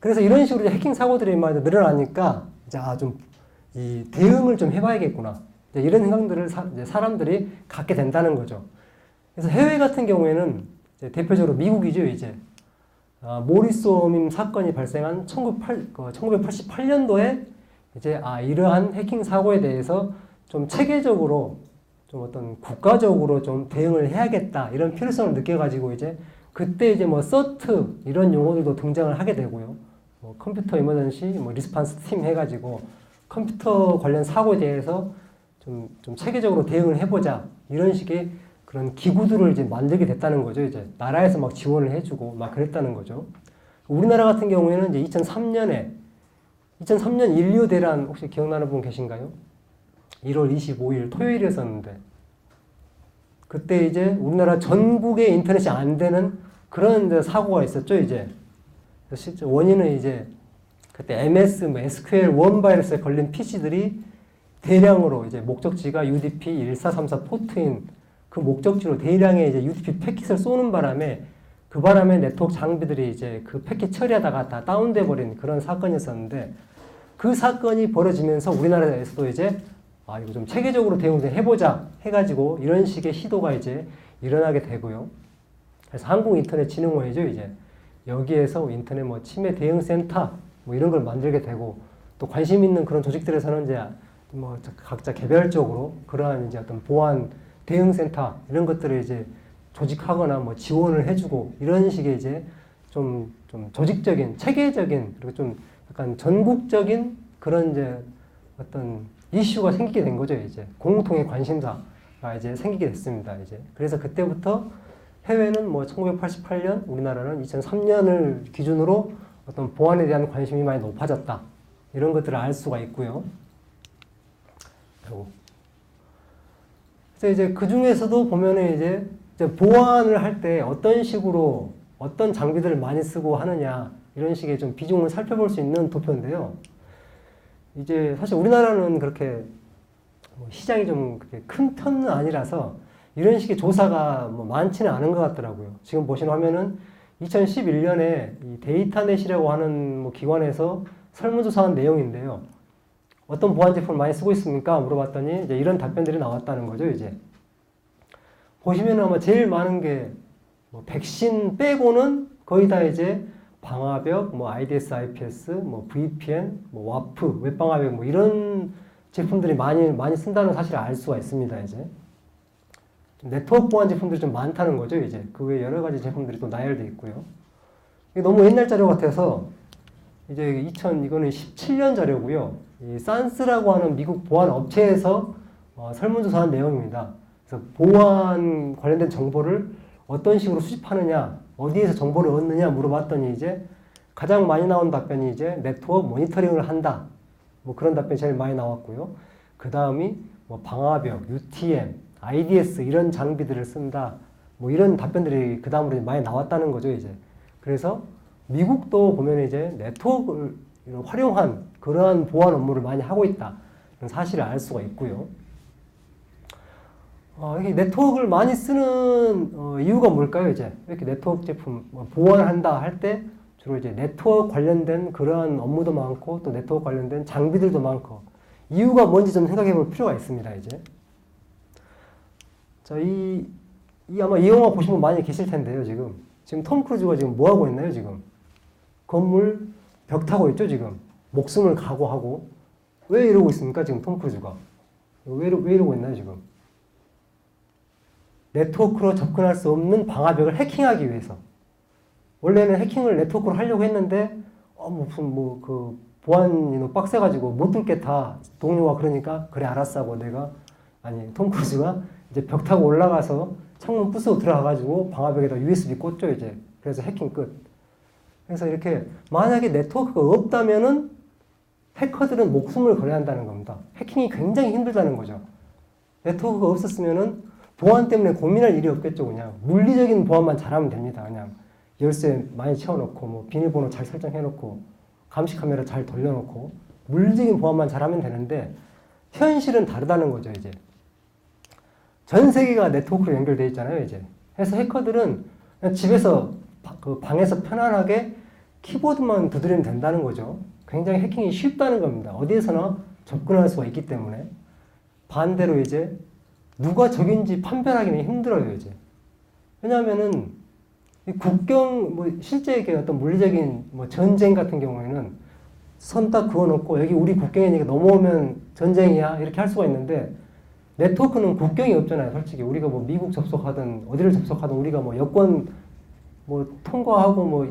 그래서 이런 식으로 이제 해킹 사고들이 막 늘어나니까 이제 좀 이 대응을 좀 해봐야겠구나. 이제 이런 생각들을 이제 사람들이 갖게 된다는 거죠. 그래서 해외 같은 경우에는 이제 대표적으로 미국이죠, 이제. 모리쏘밈 사건이 발생한 1988년도에 이제 이러한 해킹 사고에 대해서 좀 체계적으로 좀 어떤 국가적으로 좀 대응을 해야겠다 이런 필요성을 느껴가지고 이제 그때 이제 뭐 서트 이런 용어들도 등장을 하게 되고요. 뭐 컴퓨터 이머전시 뭐 리스판스 팀 해가지고 컴퓨터 관련 사고에 대해서 좀 체계적으로 대응을 해보자 이런 식의 그런 기구들을 이제 만들게 됐다는 거죠. 이제 나라에서 막 지원을 해주고 막 그랬다는 거죠. 우리나라 같은 경우에는 이제 2003년 1.2 대란 혹시 기억나는 분 계신가요? 1월 25일 토요일이었었는데 그때 이제 우리나라 전국에 인터넷이 안 되는 그런 사고가 있었죠. 이제 실제 원인은 이제 그때 MS, SQL 원 바이러스에 걸린 PC들이 대량으로 이제 목적지가 UDP 1434 포트인 그 목적지로 대량의 이제 UDP 패킷을 쏘는 바람에 그 바람에 네트워크 장비들이 이제 그 패킷 처리하다가 다 다운돼 버린 그런 사건이었었는데 그 사건이 벌어지면서 우리나라에서도 이제 이거 좀 체계적으로 대응 좀 해보자 해가지고 이런 식의 시도가 이제 일어나게 되고요. 그래서 한국인터넷진흥원이죠, 이제. 여기에서 인터넷 뭐 침해 대응 센터 뭐 이런 걸 만들게 되고 또 관심 있는 그런 조직들에서는 이제 뭐 각자 개별적으로 그러한 이제 어떤 보안 대응 센터 이런 것들을 이제 조직하거나 뭐 지원을 해주고 이런 식의 이제 좀 조직적인 체계적인 그리고 좀 약간 전국적인 그런 이제 어떤 이슈가 생기게 된 거죠, 이제. 공통의 관심사가 이제 생기게 됐습니다, 이제. 그래서 그때부터 해외는 뭐 1988년, 우리나라는 2003년을 기준으로 어떤 보안에 대한 관심이 많이 높아졌다. 이런 것들을 알 수가 있고요. 그래서 이제 그 중에서도 보면은 이제 보안을 할 때 어떤 식으로 어떤 장비들을 많이 쓰고 하느냐, 이런 식의 좀 비중을 살펴볼 수 있는 도표인데요. 이제 사실 우리나라는 그렇게 시장이 좀 그렇게 큰 편은 아니라서 이런 식의 조사가 뭐 많지는 않은 것 같더라고요. 지금 보시는 화면은 2011년에 이 데이터넷이라고 하는 뭐 기관에서 설문조사한 내용인데요. 어떤 보안 제품을 많이 쓰고 있습니까? 물어봤더니 이제 이런 답변들이 나왔다는 거죠, 이제. 보시면은 아마 제일 많은 게 뭐 백신 빼고는 거의 다 이제 방화벽, 뭐 IDS, IPS, 뭐 VPN, 뭐 와프, 웹방화벽 뭐 이런 제품들이 많이 쓴다는 사실을 알 수가 있습니다, 이제. 네트워크 보안 제품들이 좀 많다는 거죠, 이제. 그 외에 여러 가지 제품들이 또 나열되어 있고요. 이게 너무 옛날 자료 같아서 이제 이거는 17년 자료고요. 이 산스라고 하는 미국 보안 업체에서 설문조사한 내용입니다. 그래서 보안 관련된 정보를 어떤 식으로 수집하느냐, 어디에서 정보를 얻느냐 물어봤더니 이제 가장 많이 나온 답변이 이제 네트워크 모니터링을 한다. 뭐 그런 답변이 제일 많이 나왔고요. 그 다음이 뭐 방화벽, UTM, IDS 이런 장비들을 쓴다. 뭐 이런 답변들이 그 다음으로 많이 나왔다는 거죠, 이제. 그래서 미국도 보면 이제 네트워크를 활용한 그러한 보안 업무를 많이 하고 있다. 이런 사실을 알 수가 있고요. 이렇게 네트워크를 많이 쓰는 이유가 뭘까요, 이제? 이렇게 네트워크 제품 보안한다 할 때 주로 이제 네트워크 관련된 그러한 업무도 많고 또 네트워크 관련된 장비들도 많고 이유가 뭔지 좀 생각해 볼 필요가 있습니다, 이제. 자, 아마 이 영화 보신 분 많이 계실 텐데요, 지금. 지금 톰 크루즈가 지금 뭐 하고 있나요, 지금? 건물 벽 타고 있죠, 지금. 목숨을 각오하고. 왜 이러고 있습니까, 지금 톰 크루즈가? 왜 이러고 있나요, 지금? 네트워크로 접근할 수 없는 방화벽을 해킹하기 위해서. 원래는 해킹을 네트워크로 하려고 했는데, 보안이 너무 빡세가지고 못 뚫겠다. 동료가 그러니까, 그래, 알았어 하고 톰 크루즈가 이제 벽 타고 올라가서 창문 부수고 들어가가지고 방화벽에다 USB 꽂죠, 이제. 그래서 해킹 끝. 그래서 이렇게 만약에 네트워크가 없다면은 해커들은 목숨을 걸어야 한다는 겁니다. 해킹이 굉장히 힘들다는 거죠. 네트워크가 없었으면은 보안 때문에 고민할 일이 없겠죠, 그냥. 물리적인 보안만 잘하면 됩니다, 그냥. 열쇠 많이 채워놓고, 뭐, 비밀번호 잘 설정해놓고, 감시 카메라 잘 돌려놓고, 물리적인 보안만 잘하면 되는데, 현실은 다르다는 거죠, 이제. 전 세계가 네트워크로 연결되어 있잖아요, 이제. 그래서 해커들은 그냥 집에서, 그 방에서 편안하게 키보드만 두드리면 된다는 거죠. 굉장히 해킹이 쉽다는 겁니다. 어디에서나 접근할 수가 있기 때문에. 반대로 이제 누가 적인지 판별하기는 힘들어요, 이제. 왜냐하면은 이 국경, 뭐 실제 이렇게 어떤 물리적인 뭐 전쟁 같은 경우에는 선 딱 그어놓고 여기 우리 국경이니까 넘어오면 전쟁이야 이렇게 할 수가 있는데 네트워크는 국경이 없잖아요, 솔직히. 우리가 뭐 미국 접속하든 어디를 접속하든 우리가 뭐 여권 뭐 통과하고 뭐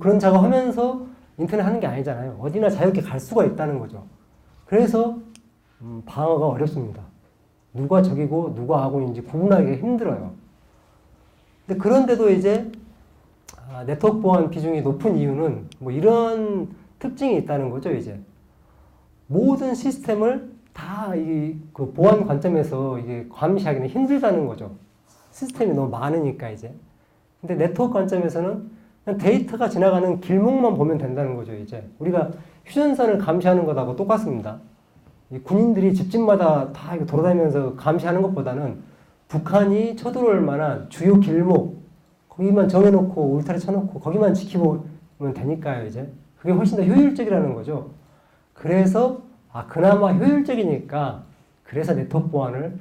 그런 작업하면서 인터넷 하는 게 아니잖아요. 어디나 자유롭게 갈 수가 있다는 거죠. 그래서 방어가 어렵습니다. 누가 적이고 누가 아군인지 구분하기가 힘들어요. 근데 그런데도 이제 네트워크 보안 비중이 높은 이유는 뭐 이런 특징이 있다는 거죠, 이제. 모든 시스템을 다 그 보안 관점에서 이게 감시하기는 힘들다는 거죠. 시스템이 너무 많으니까 이제. 근데 네트워크 관점에서는 그냥 데이터가 지나가는 길목만 보면 된다는 거죠, 이제. 우리가 휴전선을 감시하는 것하고 똑같습니다. 이 군인들이 집집마다 다 돌아다니면서 감시하는 것보다는 북한이 쳐들어올 만한 주요 길목, 거기만 정해놓고 울타리 쳐놓고 거기만 지키면 되니까요, 이제. 그게 훨씬 더 효율적이라는 거죠. 그래서, 그나마 효율적이니까, 그래서 네트워크 보안을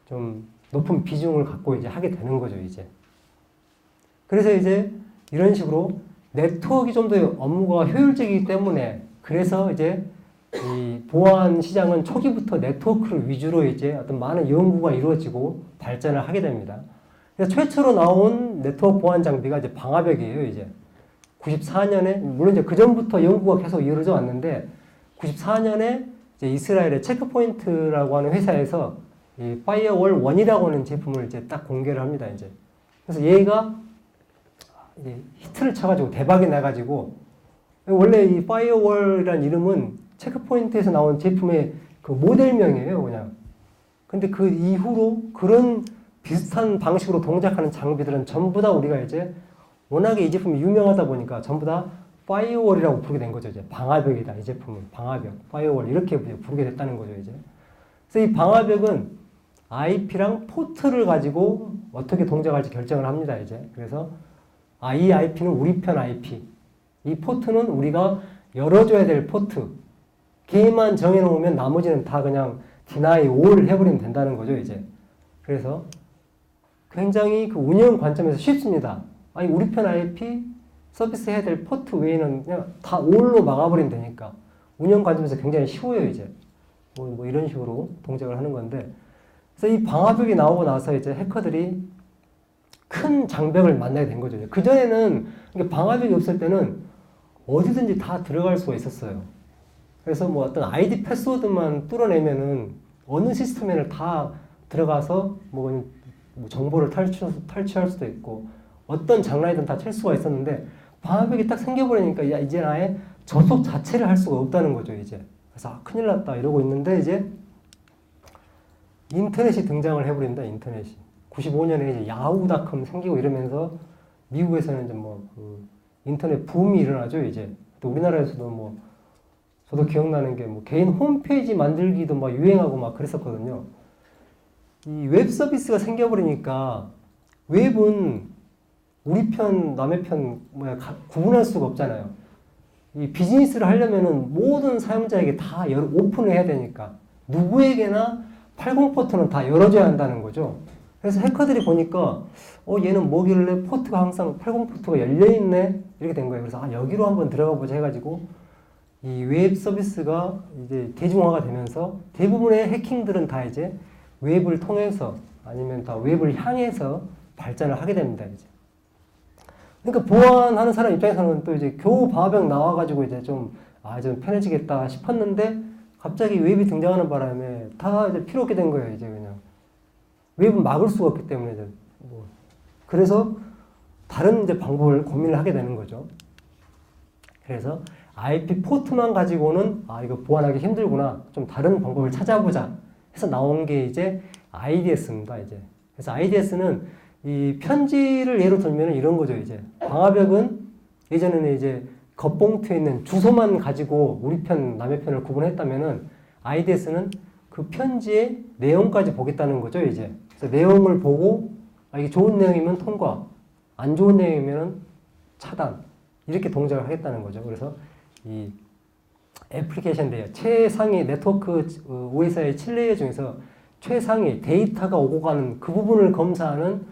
좀 높은 비중을 갖고 이제 하게 되는 거죠, 이제. 그래서 이제 이런 식으로 네트워크가 좀 더 업무가 효율적이기 때문에 그래서 이제 이 보안 시장은 초기부터 네트워크를 위주로 이제 어떤 많은 연구가 이루어지고 발전을 하게 됩니다. 그래서 최초로 나온 네트워크 보안 장비가 이제 방화벽이에요, 이제. 94년에, 물론 이제 그 전부터 연구가 계속 이루어져 왔는데 94년에 이제 이스라엘의 체크포인트라고 하는 회사에서 이 파이어월 1이라고 하는 제품을 이제 딱 공개를 합니다, 이제. 그래서 얘가 히트를 쳐가지고 대박이 나가지고 원래 이 파이어월이라는 이름은 체크포인트에서 나온 제품의 그 모델명이에요, 그냥. 근데 그 이후로 그런 비슷한 방식으로 동작하는 장비들은 전부 다 우리가 이제 워낙에 이 제품이 유명하다 보니까 전부 다 파이어월이라고 부르게 된 거죠, 이제. 방화벽이다, 이 제품은. 방화벽, 파이어월 이렇게 부르게 됐다는 거죠, 이제. 그래서 이 방화벽은 IP랑 포트를 가지고 어떻게 동작할지 결정을 합니다, 이제. 그래서 이 IP는 우리 편 IP. 이 포트는 우리가 열어줘야 될 포트. 걔만 정해놓으면 나머지는 다 그냥 deny all 해버리면 된다는 거죠, 이제. 그래서 굉장히 그 운영 관점에서 쉽습니다. 우리 편 IP 서비스 해야 될 포트 외에는 그냥 다 all로 막아버리면 되니까. 운영 관점에서 굉장히 쉬워요, 이제. 뭐 이런 식으로 동작을 하는 건데. 그래서 이 방화벽이 나오고 나서 이제 해커들이 큰 장벽을 만나게 된 거죠. 그전에는 방화벽이 없을 때는 어디든지 다 들어갈 수가 있었어요. 그래서 뭐 어떤 아이디 패스워드만 뚫어내면은 어느 시스템에는 다 들어가서 뭐 정보를 탈취할 수도 있고 어떤 장난이든 다 칠 수가 있었는데 방화벽이 딱 생겨버리니까 이제 아예 접속 자체를 할 수가 없다는 거죠, 이제. 그래서 큰일 났다 이러고 있는데 이제 인터넷이 등장을 해버립니다, 인터넷이. 95년에 이제 야후닷컴 생기고 이러면서 미국에서는 이제 인터넷 붐이 일어나죠, 이제. 또 우리나라에서도 저도 기억나는 게 개인 홈페이지 만들기도 막 유행하고 막 그랬었거든요. 이 웹 서비스가 생겨버리니까 웹은 우리 편, 남의 편 구분할 수가 없잖아요. 이 비즈니스를 하려면은 모든 사용자에게 다 오픈을 해야 되니까 누구에게나 80 포트는 다 열어줘야 한다는 거죠. 그래서 해커들이 보니까 얘는 뭐길래 포트가 항상 80 포트가 열려있네 이렇게 된 거예요. 그래서 여기로 한번 들어가 보자 해가지고 이 웹 서비스가 이제 대중화가 되면서 대부분의 해킹들은 다 이제 웹을 통해서 아니면 다 웹을 향해서 발전을 하게 됩니다, 이제. 그러니까 보안하는 사람 입장에서는 또 이제 겨우 방화벽 나와가지고 이제 좀 편해지겠다 싶었는데 갑자기 웹이 등장하는 바람에 다 이제 필요 없게 된 거예요, 이제 그냥. 웹은 막을 수가 없기 때문에 이제 그래서 다른 이제 방법을 고민을 하게 되는 거죠. 그래서 IP 포트만 가지고는 이거 보안하기 힘들구나. 좀 다른 방법을 찾아보자. 해서 나온 게 이제 IDS입니다, 이제. 그래서 IDS는 이 편지를 예로 들면 이런 거죠, 이제. 방화벽은 예전에는 이제 겉봉투에 있는 주소만 가지고 우리 편, 남의 편을 구분했다면은 IDS는 그 편지의 내용까지 보겠다는 거죠, 이제. 그래서 내용을 보고 이게 좋은 내용이면 통과, 안 좋은 내용이면 차단. 이렇게 동작을 하겠다는 거죠. 그래서 이 애플리케이션 레이어, 최상위 네트워크 OSI 7레이어 중에서 최상위 데이터가 오고 가는 그 부분을 검사하는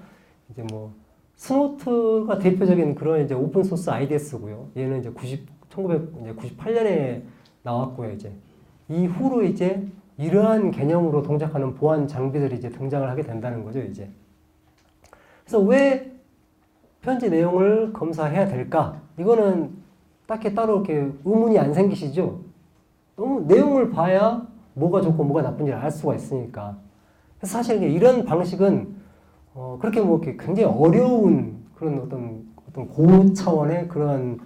이제 뭐 스노트가 대표적인 그런 이제 오픈 소스 IDS고요. 얘는 이제 1998년에 나왔고요. 이제 이후로 이제 이러한 개념으로 동작하는 보안 장비들이 이제 등장을 하게 된다는 거죠. 이제 그래서 왜 편지 내용을 검사해야 될까? 이거는 딱히 따로 이렇게 의문이 안 생기시죠? 너무 내용을 봐야 뭐가 좋고 뭐가 나쁜지를 알 수가 있으니까. 그래서 사실 이런 방식은 그렇게 뭐 이렇게 굉장히 어려운 그런 어떤 고차원의 그런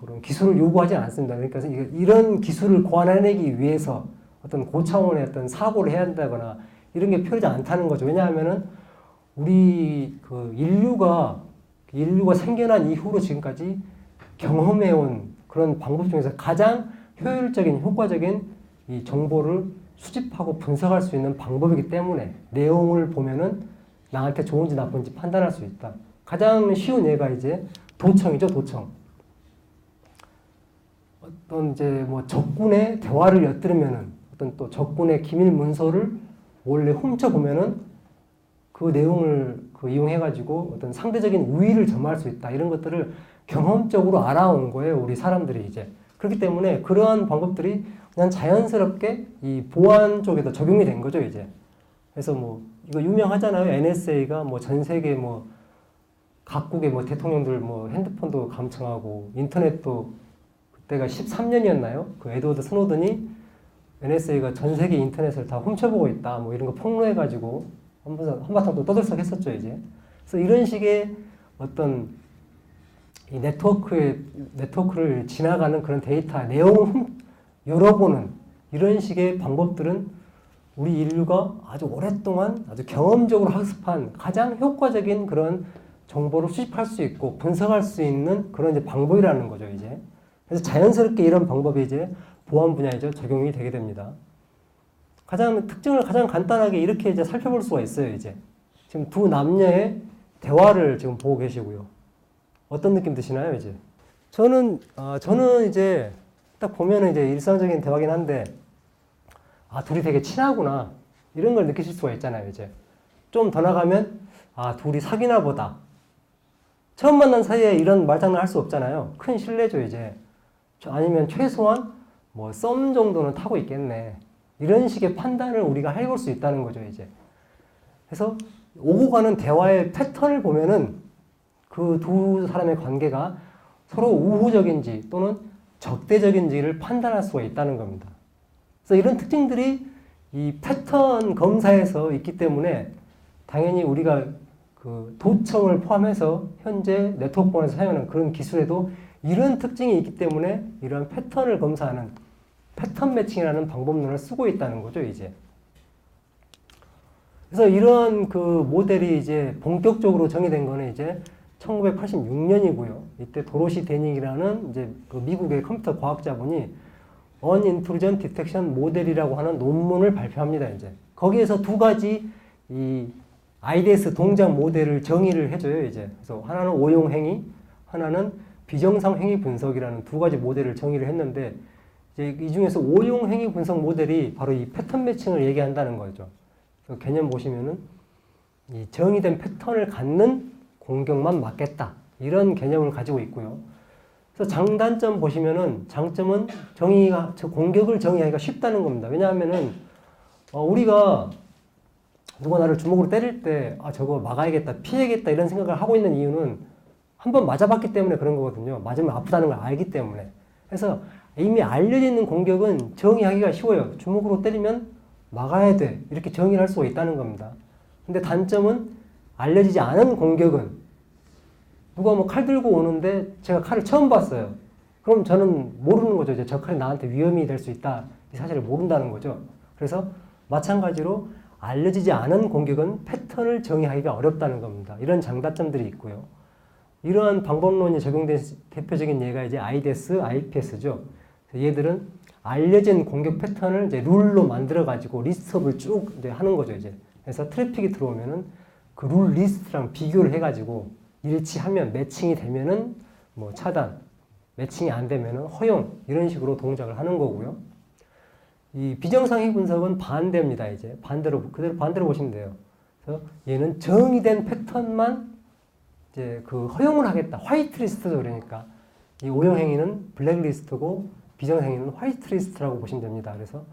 그런 기술을 요구하지 않습니다. 그러니까 이런 기술을 고안해내기 위해서 어떤 고차원의 어떤 사고를 해야 한다거나 이런 게 필요하지 않다는 거죠. 왜냐하면은 우리 그 인류가 생겨난 이후로 지금까지 경험해온 그런 방법 중에서 가장 효율적인, 효과적인 이 정보를 수집하고 분석할 수 있는 방법이기 때문에 내용을 보면은 나한테 좋은지 나쁜지 판단할 수 있다. 가장 쉬운 예가 이제 도청이죠, 도청. 어떤 이제 뭐 적군의 대화를 엿들으면은 어떤 또 적군의 기밀 문서를 몰래 훔쳐보면은 그 내용을 이용해가지고 어떤 상대적인 우위를 점할 수 있다. 이런 것들을 경험적으로 알아온 거예요, 우리 사람들이 이제. 그렇기 때문에 그러한 방법들이 그냥 자연스럽게 이 보안 쪽에도 적용이 된 거죠, 이제. 그래서 뭐, 이거 유명하잖아요. NSA가 뭐 전 세계 뭐 각국의 뭐 대통령들 뭐 핸드폰도 감청하고 인터넷도 그때가 13년이었나요? 그 에드워드 스노든이 NSA가 전 세계 인터넷을 다 훔쳐보고 있다. 뭐 이런 거 폭로해가지고 한바탕 또 떠들썩했었죠, 이제. 그래서 이런 식의 어떤 이 네트워크를 지나가는 그런 데이터 내용을 열어보는 이런 식의 방법들은 우리 인류가 아주 오랫동안 아주 경험적으로 학습한 가장 효과적인 그런 정보를 수집할 수 있고 분석할 수 있는 그런 이제 방법이라는 거죠, 이제. 그래서 자연스럽게 이런 방법이 이제 보안 분야에 적용이 되게 됩니다. 특징을 가장 간단하게 이렇게 이제 살펴볼 수가 있어요, 이제. 지금 두 남녀의 대화를 지금 보고 계시고요. 어떤 느낌 드시나요, 이제? 저는 이제 딱 보면은 이제 일상적인 대화긴 한데, 둘이 되게 친하구나. 이런 걸 느끼실 수가 있잖아요, 이제. 좀 더 나가면, 둘이 사귀나 보다. 처음 만난 사이에 이런 말장난 할 수 없잖아요. 큰 신뢰죠, 이제. 아니면 최소한 뭐 썸 정도는 타고 있겠네. 이런 식의 판단을 우리가 해볼 수 있다는 거죠, 이제. 그래서 오고 가는 대화의 패턴을 보면은 그 두 사람의 관계가 서로 우호적인지 또는 적대적인지를 판단할 수가 있다는 겁니다. 그래서 이런 특징들이 이 패턴 검사에서 있기 때문에 당연히 우리가 그 도청을 포함해서 현재 네트워크본에서 사용하는 그런 기술에도 이런 특징이 있기 때문에 이러한 패턴을 검사하는 패턴 매칭이라는 방법론을 쓰고 있다는 거죠, 이제. 그래서 이런 그 모델이 이제 본격적으로 정의된 거는 이제 1986년이고요. 이때 도로시 데닉이라는 이제 그 미국의 컴퓨터 과학자분이 Unintelligent Detection 모델이라고 하는 논문을 발표합니다, 이제. 거기에서 두 가지 이 IDS 동작 모델을 정의를 해줘요, 이제. 그래서 하나는 오용 행위, 하나는 비정상 행위 분석이라는 두 가지 모델을 정의를 했는데, 이제 이 중에서 오용 행위 분석 모델이 바로 이 패턴 매칭을 얘기한다는 거죠. 그래서 개념 보시면은 이 정의된 패턴을 갖는 공격만 맞겠다. 이런 개념을 가지고 있고요. 그래서 장단점 보시면은 장점은 공격을 정의하기가 쉽다는 겁니다. 왜냐하면은 우리가 누가 나를 주먹으로 때릴 때 저거 막아야겠다, 피해야겠다 이런 생각을 하고 있는 이유는 한번 맞아봤기 때문에 그런 거거든요. 맞으면 아프다는 걸 알기 때문에. 그래서 이미 알려져 있는 공격은 정의하기가 쉬워요. 주먹으로 때리면 막아야 돼. 이렇게 정의를 할 수가 있다는 겁니다. 근데 단점은 알려지지 않은 공격은 누가 뭐 칼 들고 오는데 제가 칼을 처음 봤어요. 그럼 저는 모르는 거죠. 이제 저 칼이 나한테 위험이 될 수 있다. 이 사실을 모른다는 거죠. 그래서 마찬가지로 알려지지 않은 공격은 패턴을 정의하기가 어렵다는 겁니다. 이런 장단점들이 있고요. 이러한 방법론이 적용된 대표적인 예가 이제 IDS, IPS죠. 얘들은 알려진 공격 패턴을 이제 룰로 만들어가지고 리스트업을 쭉 이제 하는 거죠, 이제. 그래서 트래픽이 들어오면은 그 룰 리스트랑 비교를 해가지고 일치하면, 매칭이 되면은 뭐 차단, 매칭이 안 되면은 허용 이런 식으로 동작을 하는 거고요. 이 비정상의 분석은 반대입니다. 이제 반대로 그대로 반대로 보시면 돼요. 그래서 얘는 정의된 패턴만 이제 그 허용을 하겠다. 화이트리스트죠. 그러니까 이 오용 행위는 블랙리스트고 비정 행위는 화이트리스트라고 보시면 됩니다. 그래서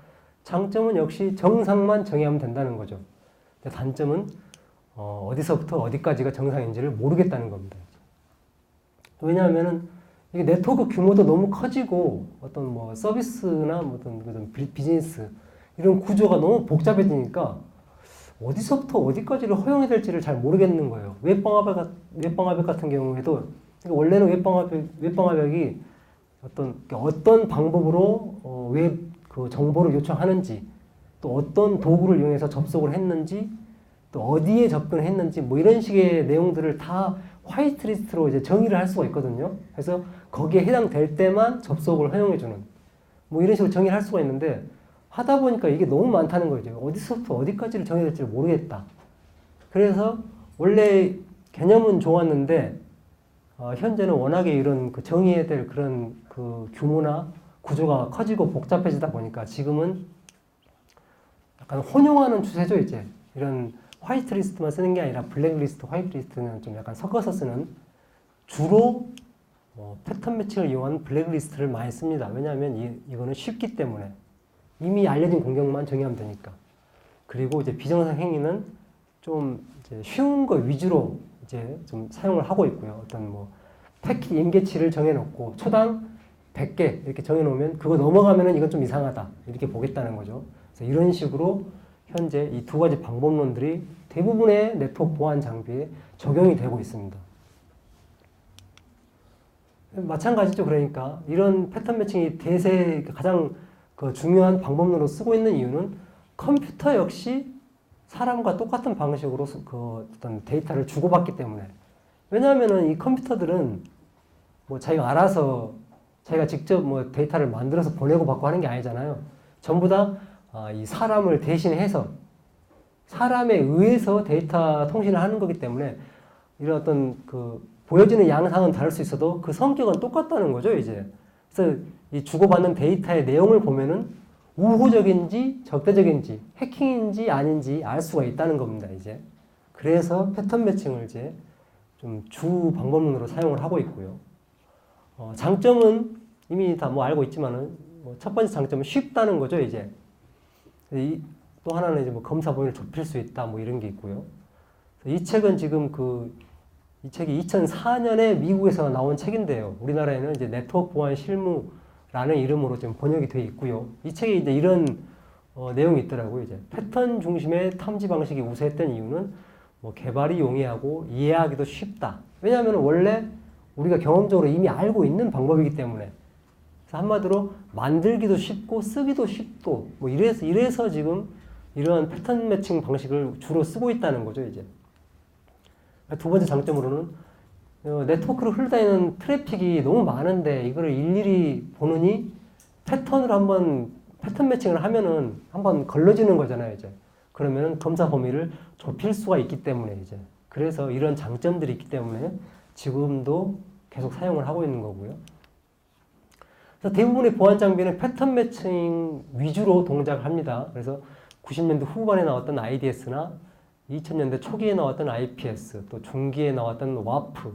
장점은 역시 정상만 정의하면 된다는 거죠. 단점은 어디서부터 어디까지가 정상인지를 모르겠다는 겁니다. 왜냐하면은 이게 네트워크 규모도 너무 커지고 어떤 뭐 서비스나 어떤 비즈니스 이런 구조가 너무 복잡해지니까 어디서부터 어디까지를 허용해야 될지를 잘 모르겠는 거예요. 웹방화벽 같은 경우에도 원래는 웹방화벽이 어떤 방법으로 웹 그 정보를 요청하는지 또 어떤 도구를 이용해서 접속을 했는지 또 어디에 접근했는지 뭐 이런 식의 내용들을 다 화이트리스트로 이제 정의를 할 수가 있거든요. 그래서 거기에 해당될 때만 접속을 허용해주는 뭐 이런 식으로 정의를 할 수가 있는데 하다 보니까 이게 너무 많다는 거죠. 어디서부터 어디까지를 정해야 될지 모르겠다. 그래서 원래 개념은 좋았는데 현재는 워낙에 이런 그 정의해야 될 그런 그 규모나 구조가 커지고 복잡해지다 보니까 지금은 약간 혼용하는 추세죠. 이제 이런 화이트리스트만 쓰는 게 아니라 블랙리스트, 화이트리스트는 좀 약간 섞어서 쓰는 주로 패턴 매칭을 이용한 블랙리스트를 많이 씁니다. 왜냐하면 이거는 쉽기 때문에 이미 알려진 공격만 정의하면 되니까. 그리고 이제 비정상 행위는 좀 이제 쉬운 거 위주로 이제 좀 사용을 하고 있고요. 어떤 뭐 패킷 임계치를 정해놓고 초당 100개 이렇게 정해놓으면 그거 넘어가면은 이건 좀 이상하다 이렇게 보겠다는 거죠. 그래서 이런 식으로 현재 이 두 가지 방법론들이 대부분의 네트워크 보안 장비에 적용이 되고 있습니다. 마찬가지죠. 그러니까 이런 패턴 매칭이 대세 가장 그 중요한 방법론으로 쓰고 있는 이유는 컴퓨터 역시 사람과 똑같은 방식으로 그 어떤 데이터를 주고받기 때문에. 왜냐하면은 이 컴퓨터들은 뭐 자기가 알아서 자기가 직접 뭐 데이터를 만들어서 보내고 받고 하는 게 아니잖아요. 전부 다 이 사람을 대신해서 사람에 의해서 데이터 통신을 하는 거기 때문에 이런 어떤 그 보여지는 양상은 다를 수 있어도 그 성격은 똑같다는 거죠, 이제. 그래서 이 주고받는 데이터의 내용을 보면은 우호적인지 적대적인지 해킹인지 아닌지 알 수가 있다는 겁니다, 이제. 그래서 패턴 매칭을 이제 좀 주 방법론으로 사용을 하고 있고요. 장점은 이미 다 뭐 알고 있지만은 첫 번째 장점은 쉽다는 거죠, 이제. 또 하나는 이제 뭐 검사 범위를 좁힐 수 있다, 뭐 이런 게 있고요. 이 책은 지금 이 책이 2004년에 미국에서 나온 책인데요. 우리나라에는 이제 네트워크 보안 실무라는 이름으로 지금 번역이 되어 있고요. 이 책에 이제 이런 내용이 있더라고요. 이제 패턴 중심의 탐지 방식이 우세했던 이유는 뭐 개발이 용이하고 이해하기도 쉽다. 왜냐하면 원래 우리가 경험적으로 이미 알고 있는 방법이기 때문에. 그래서 한마디로 만들기도 쉽고 쓰기도 쉽고 뭐 이래서 지금 이러한 패턴 매칭 방식을 주로 쓰고 있다는 거죠, 이제. 두 번째 장점으로는 네트워크로 흘러다니는 트래픽이 너무 많은데 이거를 일일이 보느니 패턴 매칭을 하면은 한번 걸러지는 거잖아요, 이제. 그러면은 검사 범위를 좁힐 수가 있기 때문에 이제. 그래서 이런 장점들이 있기 때문에 지금도 계속 사용을 하고 있는 거고요. 그래서 대부분의 보안 장비는 패턴 매칭 위주로 동작을 합니다. 그래서 90년대 후반에 나왔던 IDS나 2000년대 초기에 나왔던 IPS, 또 중기에 나왔던 WAF,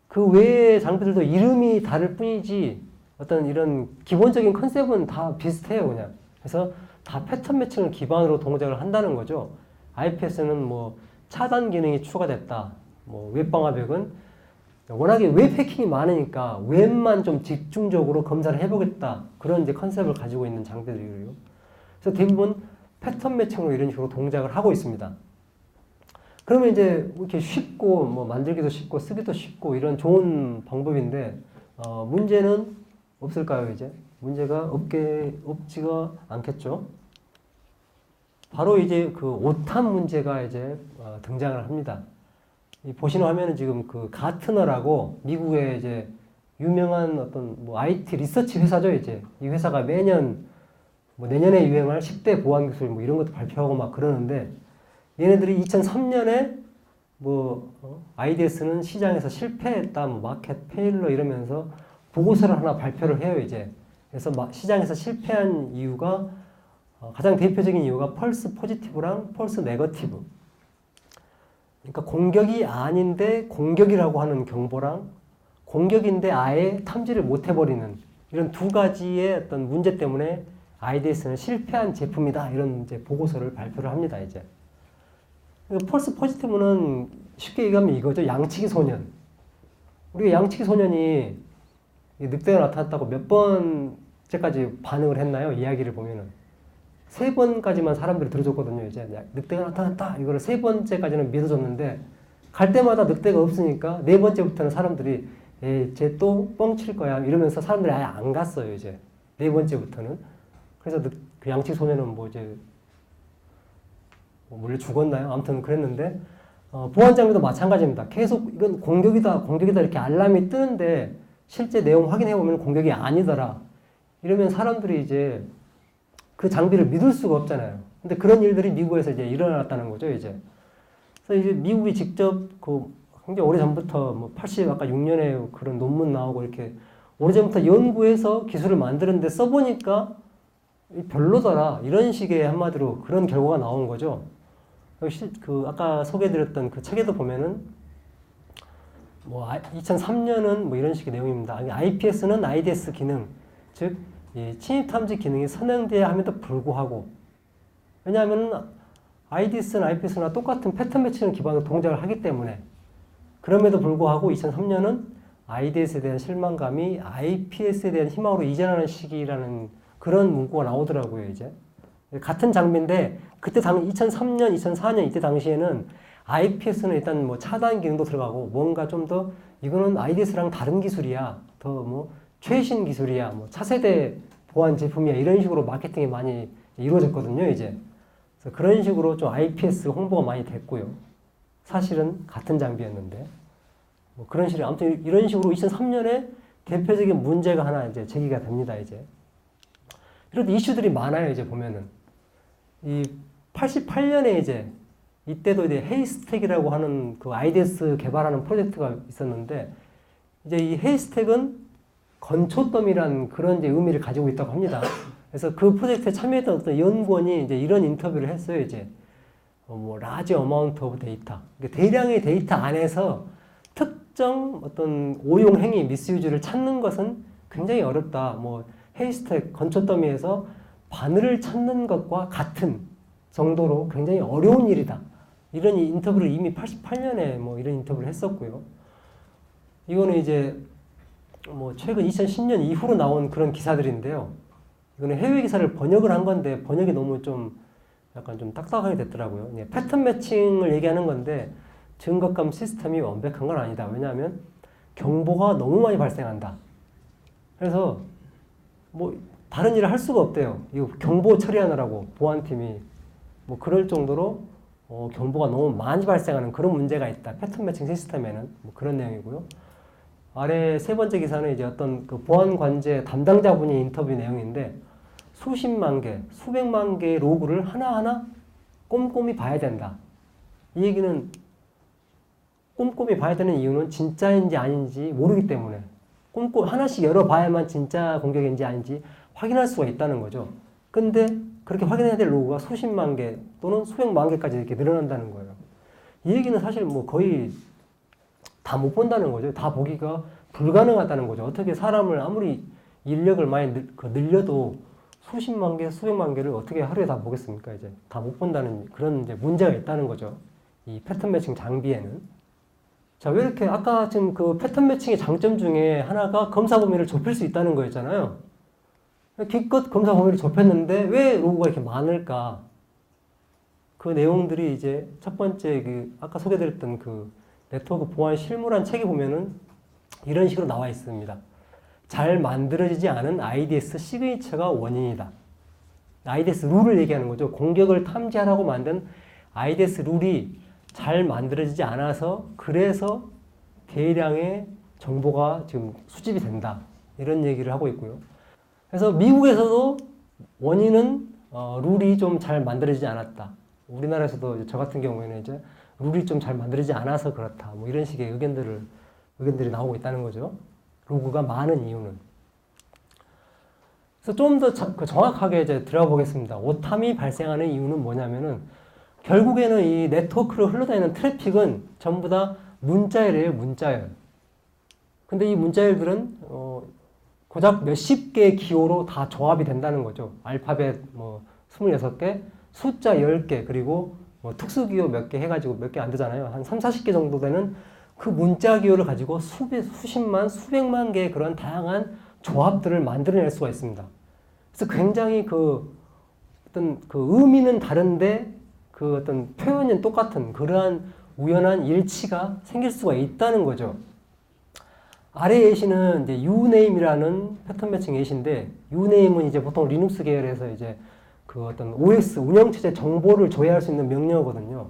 그 외의 장비들도 이름이 다를 뿐이지 어떤 이런 기본적인 컨셉은 다 비슷해요, 그냥. 그래서 다 패턴 매칭을 기반으로 동작을 한다는 거죠. IPS는 뭐 차단 기능이 추가됐다. 뭐 웹방화벽은 워낙에 웹 해킹이 많으니까 웹만 좀 집중적으로 검사를 해보겠다. 그런 이제 컨셉을 가지고 있는 장비들이고요. 그래서 대부분 패턴 매칭으로 이런 식으로 동작을 하고 있습니다. 그러면 이제 이렇게 쉽고 뭐 만들기도 쉽고 쓰기도 쉽고 이런 좋은 방법인데 문제는 없을까요, 이제? 문제가 없지가 않겠죠. 바로 이제 그 오탄 문제가 이제 등장을 합니다. 보시는 화면은 지금 그 가트너라고 미국의 이제 유명한 어떤 뭐 IT 리서치 회사죠, 이제. 이 회사가 매년 뭐 내년에 유행할 10대 보안 기술 뭐 이런 것도 발표하고 막 그러는데 얘네들이 2003년에 IDS는 시장에서 실패했다, 뭐 마켓 페일러 이러면서 보고서를 하나 발표를 해요, 이제. 그래서 시장에서 실패한 이유가 가장 대표적인 이유가 펄스 포지티브랑 펄스 네거티브. 그러니까 공격이 아닌데 공격이라고 하는 경보랑 공격인데 아예 탐지를 못 해버리는 이런 두 가지의 어떤 문제 때문에 IDS는 실패한 제품이다. 이런 이제 보고서를 발표를 합니다, 이제. 펄스 포지티브는 쉽게 얘기하면 이거죠. 양치기 소년. 우리가 양치기 소년이 늑대가 나타났다고 몇 번째까지 반응을 했나요? 이야기를 보면은. 3번까지만 사람들이 들어줬거든요. 이제 늑대가 나타났다. 이거를 3번째까지는 믿어줬는데 갈 때마다 늑대가 없으니까 4번째부터는 사람들이 쟤 또 뻥칠 거야. 이러면서 사람들이 아예 안 갔어요. 이제 4번째부터는. 그래서 그 양치기 소년은 뭐 이제 원래 죽었나요? 아무튼 그랬는데 보안 장비도 마찬가지입니다. 계속 이건 공격이다, 공격이다 이렇게 알람이 뜨는데 실제 내용 확인해 보면 공격이 아니더라. 이러면 사람들이 이제 그 장비를 믿을 수가 없잖아요. 근데 그런 일들이 미국에서 이제 일어났다는 거죠, 이제. 그래서 이제 미국이 직접 굉장히 오래전부터 뭐 86년에 그런 논문 나오고 이렇게 오래전부터 연구해서 기술을 만드는데 써보니까 별로더라. 이런 식의 한마디로 그런 결과가 나온 거죠. 아까 소개해드렸던 그 책에도 보면은 2003년은 뭐 이런 식의 내용입니다. IPS는 IDS 기능, 즉 침입 탐지 기능이 선행돼야 함에도 불구하고, 왜냐하면 IDS나 IPS나 똑같은 패턴 매칭을 기반으로 동작을 하기 때문에, 그럼에도 불구하고 2003년은 IDS에 대한 실망감이 IPS에 대한 희망으로 이전하는 시기라는 그런 문구가 나오더라고요, 이제. 같은 장비인데, 그때 2003년, 2004년 이때 당시에는 IPS는 일단 뭐 차단 기능도 들어가고, 뭔가 좀 더, 이거는 IDS랑 다른 기술이야. 더 최신 기술이야. 차세대 보안 제품이야. 이런 식으로 마케팅이 많이 이루어졌거든요, 이제. 그래서 그런 식으로 좀 IPS 홍보가 많이 됐고요. 사실은 같은 장비였는데. 그런 식으로, 아무튼 이런 식으로 2003년에 대표적인 문제가 하나 이제 제기가 됩니다, 이제. 이런 이슈들이 많아요, 이제 보면은. 이 88년에 이제, 이때도 이제 헤이스택이라고 하는 그 IDS 개발하는 프로젝트가 있었는데, 이제 이 헤이스택은 건초더미라는 그런 이제 의미를 가지고 있다고 합니다. 그래서 그 프로젝트에 참여했던 어떤 연구원이 이제 이런 인터뷰를 했어요, 이제. large amount of data. 대량의 데이터 안에서 특정 어떤 오용 행위, 미스유즈를 찾는 것은 굉장히 어렵다. 헤이스택, 건초더미에서 바늘을 찾는 것과 같은 정도로 굉장히 어려운 일이다. 이런 인터뷰를 이미 88년에 이런 인터뷰를 했었고요. 이거는 이제 최근 2010년 이후로 나온 그런 기사들인데요. 이거는 해외 기사를 번역을 한 건데 번역이 너무 좀 약간 좀 딱딱하게 됐더라고요. 패턴 매칭을 얘기하는 건데 증거감 시스템이 완벽한 건 아니다. 왜냐하면 경보가 너무 많이 발생한다. 그래서 다른 일을 할 수가 없대요. 이거 경보 처리하느라고 보안팀이 그럴 정도로 경보가 너무 많이 발생하는 그런 문제가 있다. 패턴 매칭 시스템에는 그런 내용이고요. 아래 세 번째 기사는 이제 어떤 그 보안 관제 담당자분이 인터뷰 내용인데 수십만 개, 수백만 개의 로그를 하나하나 꼼꼼히 봐야 된다. 이 얘기는 꼼꼼히 봐야 되는 이유는 진짜인지 아닌지 모르기 때문에 하나씩 열어봐야만 진짜 공격인지 아닌지 확인할 수가 있다는 거죠. 근데 그렇게 확인해야 될 로그가 수십만 개 또는 수백만 개까지 이렇게 늘어난다는 거예요. 이 얘기는 사실 거의 다 못 본다는 거죠. 다 보기가 불가능하다는 거죠. 어떻게 사람을 아무리 인력을 많이 늘려도 수십만 개, 수백만 개를 어떻게 하루에 다 보겠습니까? 이제 다 못 본다는 그런 이제 문제가 있다는 거죠. 이 패턴 매칭 장비에는. 자, 왜 이렇게 아까 지금 그 패턴 매칭의 장점 중에 하나가 검사 범위를 좁힐 수 있다는 거였잖아요. 기껏 검사 범위를 좁혔는데 왜 로그가 이렇게 많을까? 그 내용들이 이제 첫 번째 아까 소개드렸던 그 네트워크 보안 실무란 책에 보면은 이런 식으로 나와 있습니다. 잘 만들어지지 않은 IDS 시그니처가 원인이다. IDS 룰을 얘기하는 거죠. 공격을 탐지하라고 만든 IDS 룰이 잘 만들어지지 않아서 그래서 대량의 정보가 지금 수집이 된다. 이런 얘기를 하고 있고요. 그래서 미국에서도 원인은 룰이 좀 잘 만들어지지 않았다. 우리나라에서도 저 같은 경우에는 이제 룰이 좀 잘 만들어지지 않아서 그렇다. 뭐 이런 식의 의견들이 나오고 있다는 거죠. 로그가 많은 이유는. 그래서 좀 더 정확하게 이제 들어가 보겠습니다. 오탐이 발생하는 이유는 뭐냐면은 결국에는 이 네트워크로 흘러다니는 트래픽은 전부 다 문자열이에요, 문자열. 근데 이 문자열들은 고작 몇십 개의 기호로 다 조합이 된다는 거죠. 알파벳 뭐 26개, 숫자 10개, 그리고 뭐 특수기호 몇 개 해가지고 몇 개 안 되잖아요. 한 3, 40개 정도 되는 그 문자 기호를 가지고 수십만, 수백만 개의 그런 다양한 조합들을 만들어낼 수가 있습니다. 그래서 굉장히 어떤 의미는 다른데 그 어떤 표현은 똑같은 그러한 우연한 일치가 생길 수가 있다는 거죠. 아래 예시는 이제 uname이라는 패턴 매칭 예시인데, uname은 이제 보통 리눅스 계열에서 이제 그 어떤 OS 운영체제 정보를 조회할 수 있는 명령어거든요.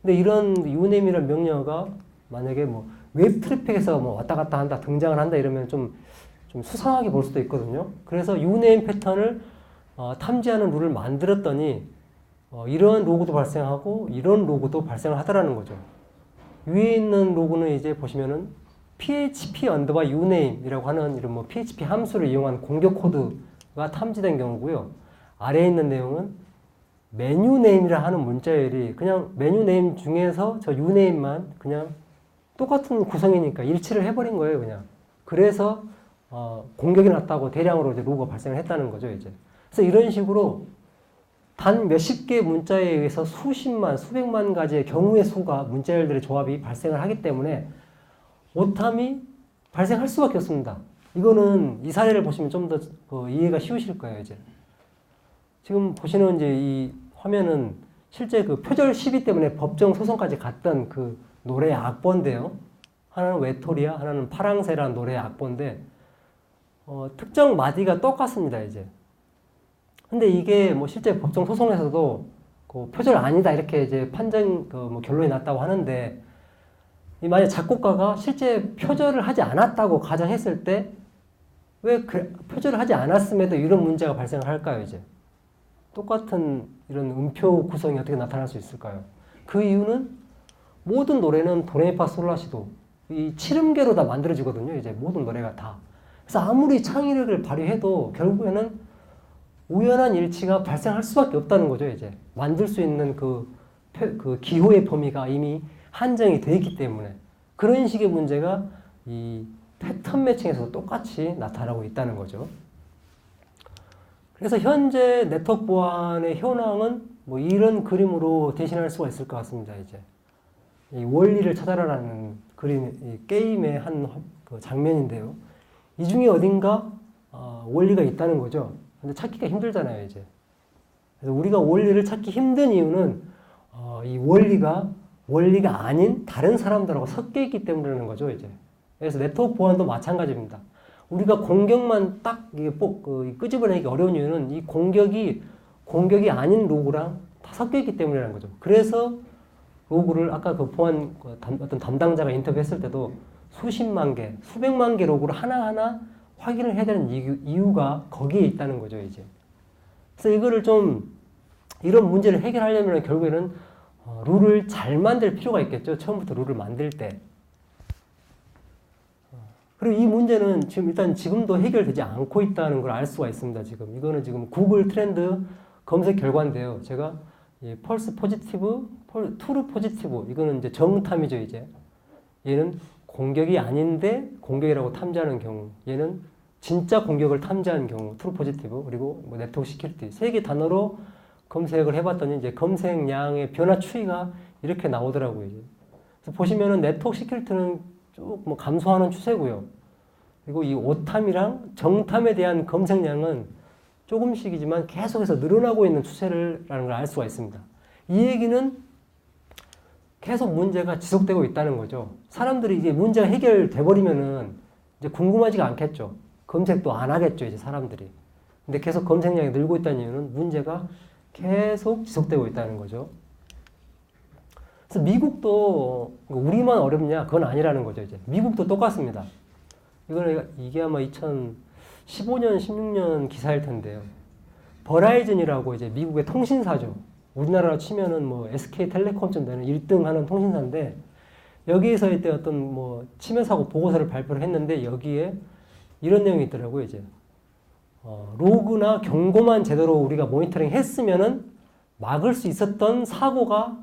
근데 이런 uname이라는 명령어가 만약에 뭐 웹 트래픽에서 뭐 왔다 갔다 한다, 등장을 한다 이러면 좀 수상하게 볼 수도 있거든요. 그래서 uname 패턴을 탐지하는 룰을 만들었더니 이런 로그도 발생하고 이런 로그도 발생을 하더라는 거죠. 위에 있는 로그는 이제 보시면은 php_uname 이라고 하는 이런 뭐 php 함수를 이용한 공격 코드가 탐지된 경우고요. 아래에 있는 내용은 메뉴네임이라 하는 문자열이 그냥 메뉴네임 중에서 저 uname만 그냥 똑같은 구성이니까 일치를 해버린 거예요, 그냥. 그래서 공격이 났다고 대량으로 이제 로그가 발생을 했다는 거죠, 이제. 그래서 이런 식으로 단 몇십 개의 문자에 의해서 수십만, 수백만 가지의 경우의 수가 문자열들의 조합이 발생을 하기 때문에 오탐이 발생할 수밖에 없습니다. 이거는 이 사례를 보시면 좀 더 이해가 쉬우실 거예요, 이제. 지금 보시는 이제 이 화면은 실제 그 표절 시비 때문에 법정 소송까지 갔던 그 노래의 악보인데요. 하나는 외톨이야, 하나는 파랑새라는 노래의 악보인데, 특정 마디가 똑같습니다, 이제. 근데 이게 뭐 실제 법정 소송에서도 그 표절 아니다 이렇게 이제 뭐 결론이 났다고 하는데, 만약 작곡가가 실제 표절을 하지 않았다고 가정했을 때 왜 표절을 하지 않았음에도 이런 문제가 발생을 할까요, 이제? 똑같은 이런 음표 구성이 어떻게 나타날 수 있을까요? 그 이유는 모든 노래는 도레미파솔라시도 이 7음계로 다 만들어지거든요, 이제 모든 노래가 다. 그래서 아무리 창의력을 발휘해도 결국에는 우연한 일치가 발생할 수밖에 없다는 거죠, 이제. 만들 수 있는 그 기호의 범위가 이미 한정이 되어 있기 때문에. 그런 식의 문제가 이 패턴 매칭에서 똑같이 나타나고 있다는 거죠. 그래서 현재 네트워크 보안의 현황은 뭐 이런 그림으로 대신할 수가 있을 것 같습니다, 이제. 이 원리를 찾아라라는 이 게임의 한 장면인데요. 이 중에 어딘가 원리가 있다는 거죠. 근데 찾기가 힘들잖아요, 이제. 그래서 우리가 원리를 찾기 힘든 이유는 이 원리가 아닌 다른 사람들하고 섞여 있기 때문이라는 거죠, 이제. 그래서 네트워크 보안도 마찬가지입니다. 우리가 공격만 딱 이게 끄집어내기 어려운 이유는 이 공격이 아닌 로그랑 다 섞여 있기 때문이라는 거죠. 그래서 로그를 아까 그 보안 어떤 담당자가 인터뷰했을 때도 수십만 개, 수백만 개 로그를 하나하나 확인을 해야 되는 이유가 거기에 있다는 거죠, 이제. 그래서 이거를 이런 문제를 해결하려면 결국에는 룰을 잘 만들 필요가 있겠죠. 처음부터 룰을 만들 때. 그리고 이 문제는 지금도 해결되지 않고 있다는 걸 알 수가 있습니다, 지금. 이거는 지금 구글 트렌드 검색 결과인데요. 제가 펄스 포지티브, 트루 포지티브, 이거는 이제 정탐이죠, 이제. 얘는 공격이 아닌데 공격이라고 탐지하는 경우, 얘는 진짜 공격을 탐지하는 경우, 트루 포지티브, 그리고 뭐 네트워크 시큐리티, 세 개 단어로 검색을 해봤더니 이제 검색량의 변화 추이가 이렇게 나오더라고요, 이제. 그래서 보시면은 네트워크 시큐리티는 쭉 뭐 감소하는 추세고요. 그리고 이 오탐이랑 정탐에 대한 검색량은 조금씩이지만 계속해서 늘어나고 있는 추세라는 걸 알 수가 있습니다. 이 얘기는 계속 문제가 지속되고 있다는 거죠. 사람들이 이제 문제가 해결돼 버리면은 이제 궁금하지가 않겠죠. 검색도 안 하겠죠, 이제 사람들이. 근데 계속 검색량이 늘고 있다는 이유는 문제가 계속 지속되고 있다는 거죠. 그래서 미국도 우리만 어렵냐? 그건 아니라는 거죠, 이제. 미국도 똑같습니다. 이게 아마 2015년, 16년 기사일 텐데요. 버라이즌이라고 이제 미국의 통신사죠. 우리나라로 치면은 뭐 SK텔레콤쯤 되는 1등 하는 통신사인데 여기에서 이때 어떤 뭐 침해 사고 보고서를 발표를 했는데 여기에 이런 내용이 있더라고요. 이제 로그나 경고만 제대로 우리가 모니터링 했으면은 막을 수 있었던 사고가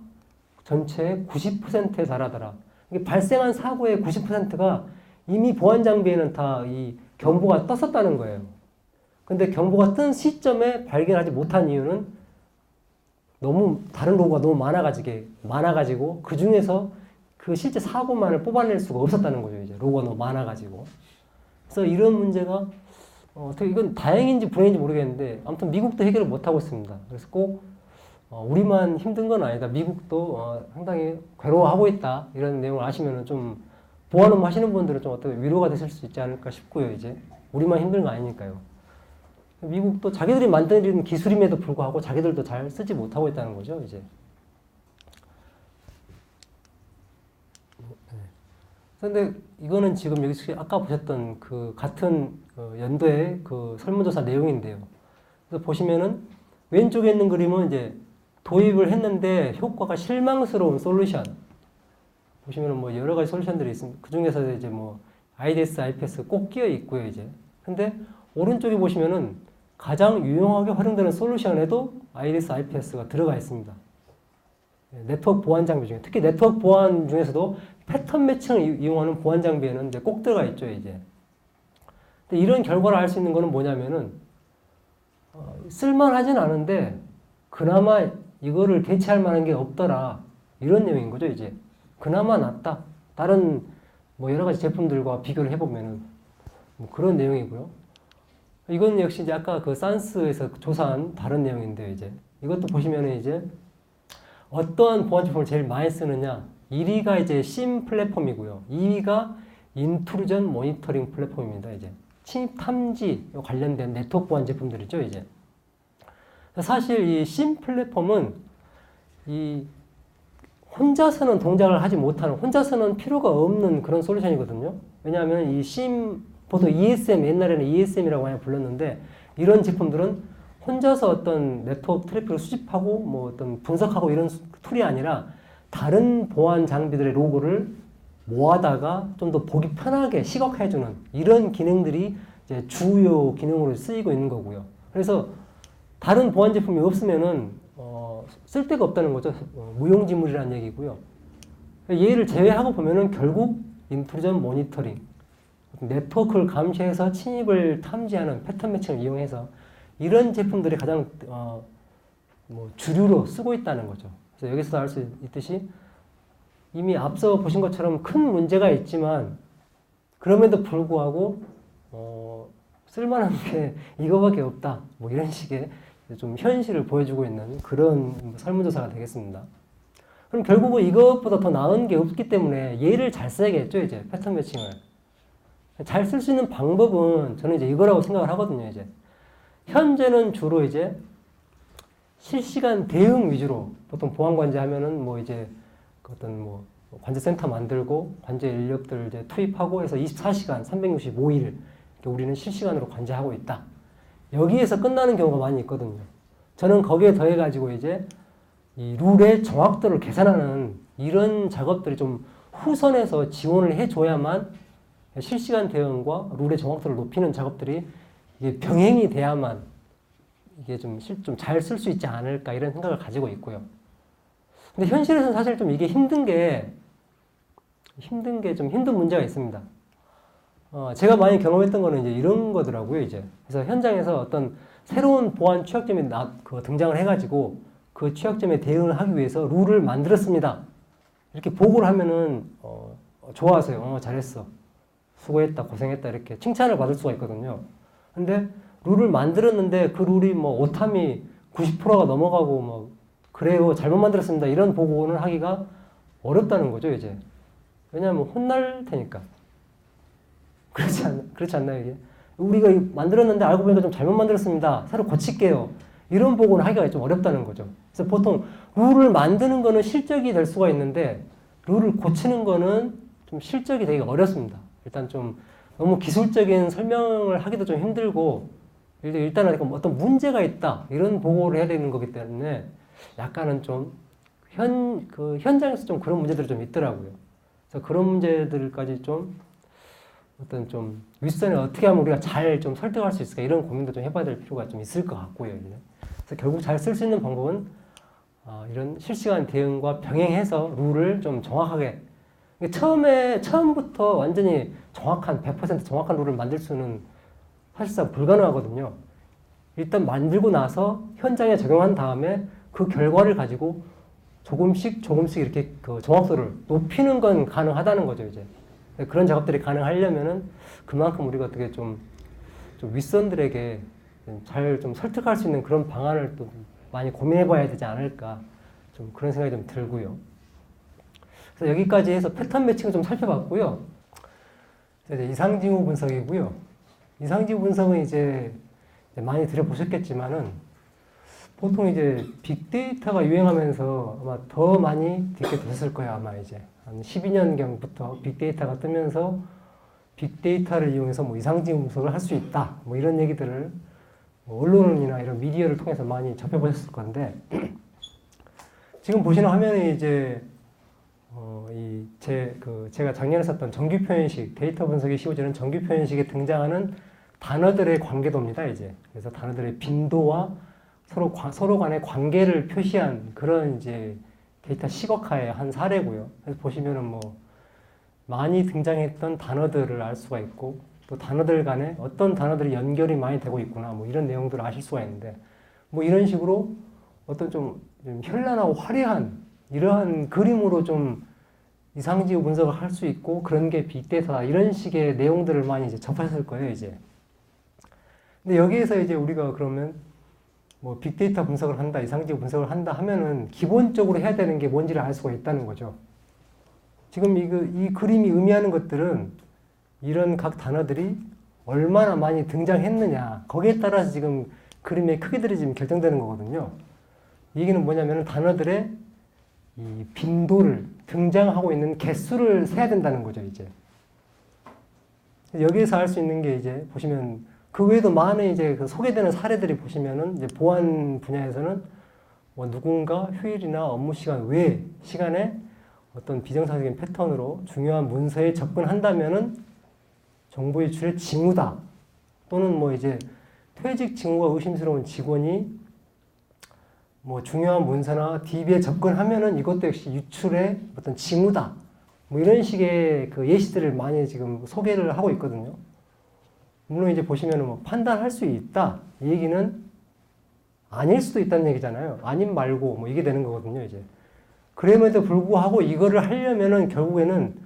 전체의 90%에 달하더라. 이게 발생한 사고의 90%가 이미 보안 장비에는 다 이 경보가 떴었다는 거예요. 근데 경보가 뜬 시점에 발견하지 못한 이유는 너무 다른 로고가 너무 많아가지고 그 중에서 그 실제 사고만을 뽑아낼 수가 없었다는 거죠. 이제 로고가 너무 많아가지고. 그래서 이런 문제가 어떻게 이건 다행인지 불행인지 모르겠는데 아무튼 미국도 해결을 못 하고 있습니다. 그래서 꼭 우리만 힘든 건 아니다. 미국도 상당히 괴로워하고 있다. 이런 내용을 아시면은 좀 보안 업무 하시는 분들은 좀 어떻게 위로가 되실 수 있지 않을까 싶고요. 이제 우리만 힘든 거 아니니까요. 미국도 자기들이 만든 기술임에도 불구하고 자기들도 잘 쓰지 못하고 있다는 거죠. 이제. 근데 이거는 지금 여기 아까 보셨던 그 같은 연도의 그 설문조사 내용인데요. 그래서 보시면은 왼쪽에 있는 그림은 이제 도입을 했는데 효과가 실망스러운 솔루션. 보시면은 뭐 여러 가지 솔루션들이 있습니다. 그 중에서 이제 뭐 IDS, IPS 꼭 끼어 있고요, 이제. 근데 오른쪽에 보시면은 가장 유용하게 활용되는 솔루션에도 IDS, IPS가 들어가 있습니다. 네트워크 보안 장비 중에 특히 네트워크 보안 중에서도 패턴 매칭을 이용하는 보안 장비에는 이제 꼭 들어가 있죠, 이제. 근데 이런 결과를 알 수 있는 거는 뭐냐면은 쓸만하진 않은데 그나마 이거를 대체할 만한 게 없더라 이런 내용인 거죠, 이제. 그나마 낫다. 다른 뭐 여러 가지 제품들과 비교를 해보면은 뭐 그런 내용이고요. 이건 역시 이제 아까 그 산스에서 조사한 다른 내용인데요, 이제. 이것도 보시면은 이제 어떠한 보안 제품을 제일 많이 쓰느냐. 1위가 이제 심 플랫폼이고요. 2위가 인트루전 모니터링 플랫폼입니다, 이제. 침입 탐지 관련된 네트워크 보안 제품들이죠, 이제. 사실 이 심 플랫폼은 이 혼자서는 동작을 하지 못하는, 혼자서는 필요가 없는 그런 솔루션이거든요. 왜냐하면 이 심, 보통 ESM, 옛날에는 ESM이라고 많이 불렀는데 이런 제품들은 혼자서 어떤 네트워크 트래픽을 수집하고 뭐 어떤 분석하고 이런 툴이 아니라 다른 보안 장비들의 로고를 모아다가 좀 더 보기 편하게 시각화해주는 이런 기능들이 이제 주요 기능으로 쓰이고 있는 거고요. 그래서 다른 보안 제품이 없으면은 쓸데가 없다는 거죠. 무용지물이라는 얘기고요. 얘를 제외하고 보면은 결국 인트루전 모니터링, 네트워크를 감시해서 침입을 탐지하는 패턴 매칭을 이용해서 이런 제품들이 가장 뭐 주류로 쓰고 있다는 거죠. 그래서 여기서도 알 수 있듯이 이미 앞서 보신 것처럼 큰 문제가 있지만 그럼에도 불구하고 쓸만한 게 이거밖에 없다. 뭐 이런 식의 좀 현실을 보여주고 있는 그런 설문조사가 되겠습니다. 그럼 결국은 이것보다 더 나은 게 없기 때문에 얘를 잘 써야겠죠, 이제 패턴 매칭을. 잘 쓸 수 있는 방법은 저는 이제 이거라고 생각을 하거든요, 이제. 현재는 주로 이제 실시간 대응 위주로 보통 보안 관제 하면은 뭐 이제 어떤 뭐 관제센터 만들고 관제 인력들 이제 투입하고 해서 24시간 365일 우리는 실시간으로 관제하고 있다. 여기에서 끝나는 경우가 많이 있거든요. 저는 거기에 더해가지고 이제 이 룰의 정확도를 계산하는 이런 작업들이 좀 후선에서 지원을 해줘야만 실시간 대응과 룰의 정확도를 높이는 작업들이 이게 병행이 돼야만 이게 좀 잘 쓸 수 있지 않을까 이런 생각을 가지고 있고요. 근데 현실에서는 사실 좀 이게 힘든 게 좀 힘든 문제가 있습니다. 제가 많이 경험했던 거는 이제 이런 거더라고요, 이제. 그래서 현장에서 어떤 새로운 보안 취약점이 등장을 해가지고 그 취약점에 대응을 하기 위해서 룰을 만들었습니다. 이렇게 보고를 하면은, 좋아하세요. 잘했어. 수고했다, 고생했다, 이렇게 칭찬을 받을 수가 있거든요. 근데 룰을 만들었는데 그 룰이 뭐 오탐이 90%가 넘어가고 뭐, 그래요, 잘못 만들었습니다. 이런 보고를 하기가 어렵다는 거죠, 이제. 왜냐하면 혼날 테니까. 그렇지 않나요, 이게? 우리가 만들었는데 알고 보니까 좀 잘못 만들었습니다. 새로 고칠게요. 이런 보고는 하기가 좀 어렵다는 거죠. 그래서 보통 룰을 만드는 거는 실적이 될 수가 있는데 룰을 고치는 거는 좀 실적이 되기 어렵습니다. 일단 좀 너무 기술적인 설명을 하기도 좀 힘들고 일단은 어떤 문제가 있다. 이런 보고를 해야 되는 거기 때문에 약간은 좀 그 현장에서 좀 그런 문제들이 좀 있더라고요. 그래서 그런 문제들까지 좀 어떤 좀 윗선을 어떻게 하면 우리가 잘 좀 설득할 수 있을까 이런 고민도 좀 해봐야 될 필요가 좀 있을 것 같고요. 이제. 그래서 결국 잘 쓸 수 있는 방법은 이런 실시간 대응과 병행해서 룰을 좀 정확하게 처음부터 완전히 정확한 100% 정확한 룰을 만들 수는 사실상 불가능하거든요. 일단 만들고 나서 현장에 적용한 다음에 그 결과를 가지고 조금씩 이렇게 그 정확도를 높이는 건 가능하다는 거죠, 이제. 그런 작업들이 가능하려면은 그만큼 우리가 어떻게 좀 윗선들에게 잘 좀 설득할 수 있는 그런 방안을 또 많이 고민해 봐야 되지 않을까. 좀 그런 생각이 좀 들고요. 그래서 여기까지 해서 패턴 매칭을 좀 살펴봤고요. 이제 이상징후 분석이고요. 이상징후 분석은 이제 많이 들어보셨겠지만은 보통 이제 빅데이터가 유행하면서 아마 더 많이 듣게 되셨을 거예요. 아마 이제 한 12년경부터 빅데이터가 뜨면서 빅데이터를 이용해서 뭐 이상징후 분석을 할 수 있다. 뭐 이런 얘기들을 뭐 언론이나 이런 미디어를 통해서 많이 접해보셨을 건데 지금 보시는 화면에 이제 제가 작년에 썼던 정규 표현식, 데이터 분석이 쉬워지는 정규 표현식에 등장하는 단어들의 관계도입니다, 이제. 그래서 단어들의 빈도와 서로 간의 관계를 표시한 그런 이제 데이터 시각화의 한 사례고요. 그래서 보시면은 뭐 많이 등장했던 단어들을 알 수가 있고 또 단어들 간에 어떤 단어들이 연결이 많이 되고 있구나 뭐 이런 내용들을 아실 수가 있는데 뭐 이런 식으로 어떤 좀 현란하고 화려한 이러한 그림으로 좀 이상징후 분석을 할 수 있고 그런 게 빅데이터다 이런 식의 내용들을 많이 이제 접하셨을 거예요, 이제. 근데 여기에서 이제 우리가 그러면 뭐 빅데이터 분석을 한다, 이상징후 분석을 한다 하면은 기본적으로 해야 되는 게 뭔지를 알 수가 있다는 거죠. 지금 이 그림이 의미하는 것들은 이런 각 단어들이 얼마나 많이 등장했느냐 거기에 따라서 지금 그림의 크기들이 지금 결정되는 거거든요. 이 얘기는 뭐냐면 단어들의 이 빈도를 등장하고 있는 개수를 세야 된다는 거죠, 이제. 여기에서 알 수 있는 게 이제 보시면 그 외에도 많은 이제 그 소개되는 사례들이 보시면은 이제 보안 분야에서는 뭐 누군가 휴일이나 업무 시간 외 시간에 어떤 비정상적인 패턴으로 중요한 문서에 접근한다면은 정보 유출의 징후다. 또는 뭐 이제 퇴직 징후가 의심스러운 직원이 뭐 중요한 문서나 DB에 접근하면은 이것도 역시 유출의 어떤 징후다. 뭐 이런 식의 그 예시들을 많이 지금 소개를 하고 있거든요. 물론 이제 보시면은 뭐 판단할 수 있다. 이 얘기는 아닐 수도 있다는 얘기잖아요. 아님 말고 뭐 이게 되는 거거든요, 이제. 그럼에도 불구하고 이거를 하려면은 결국에는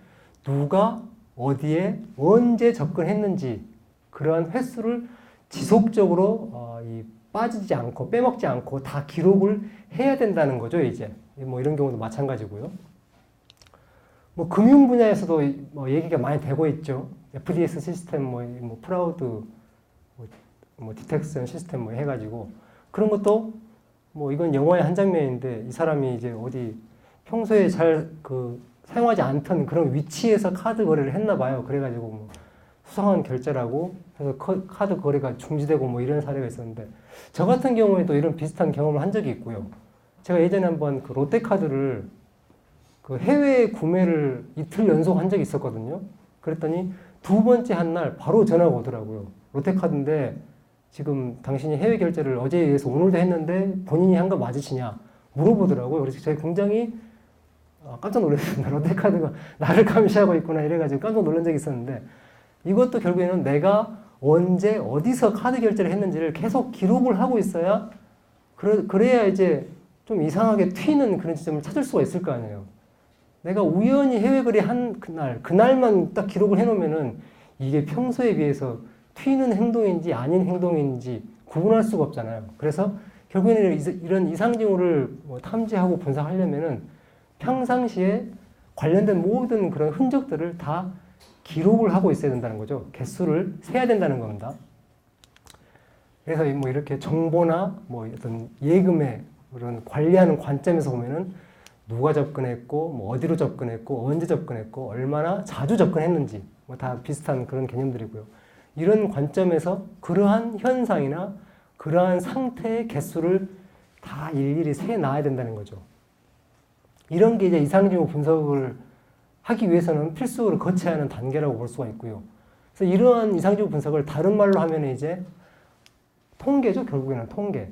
누가 어디에 언제 접근했는지 그러한 횟수를 지속적으로 빠지지 않고 빼먹지 않고 다 기록을 해야 된다는 거죠, 이제. 뭐 이런 경우도 마찬가지고요. 뭐 금융 분야에서도 뭐 얘기가 많이 되고 있죠. FDS 시스템 뭐 프라우드 뭐 디텍션 시스템 뭐 해가지고 그런 것도 뭐 이건 영화의 한 장면인데 이 사람이 이제 어디 평소에 잘 사용하지 않던 그런 위치에서 카드 거래를 했나 봐요. 그래가지고 뭐 수상한 결제라고 해서 카드 거래가 중지되고 뭐 이런 사례가 있었는데 저 같은 경우에도 이런 비슷한 경험을 한 적이 있고요. 제가 예전에 한번 그 롯데카드를 그 해외 구매를 이틀 연속 한 적이 있었거든요. 그랬더니 두 번째 한 날 바로 전화가 오더라고요. 롯데카드인데 지금 당신이 해외 결제를 어제에 의해서 오늘도 했는데 본인이 한 거 맞으시냐 물어보더라고요. 그래서 제가 굉장히 깜짝 놀랐습니다. 롯데카드가 나를 감시하고 있구나 이래가지고 깜짝 놀란 적이 있었는데 이것도 결국에는 내가 언제 어디서 카드 결제를 했는지를 계속 기록을 하고 있어야 그래야 이제 좀 이상하게 튀는 그런 지점을 찾을 수가 있을 거 아니에요. 내가 우연히 해외 거래한 그날만 딱 기록을 해놓으면은 이게 평소에 비해서 튀는 행동인지 아닌 행동인지 구분할 수가 없잖아요. 그래서 결국에는 이런 이상징후를 탐지하고 분석하려면은 평상시에 관련된 모든 그런 흔적들을 다 기록을 하고 있어야 된다는 거죠. 개수를 세야 된다는 겁니다. 그래서 뭐 이렇게 정보나 뭐 어떤 예금의 그런 관리하는 관점에서 보면은 누가 접근했고, 뭐 어디로 접근했고, 언제 접근했고, 얼마나 자주 접근했는지, 뭐 다 비슷한 그런 개념들이고요. 이런 관점에서 그러한 현상이나 그러한 상태의 개수를 다 일일이 세 놔야 된다는 거죠. 이런 게 이제 이상징후 분석을 하기 위해서는 필수로 거쳐야 하는 단계라고 볼 수가 있고요. 그래서 이러한 이상징후 분석을 다른 말로 하면 이제 통계죠. 결국에는 통계.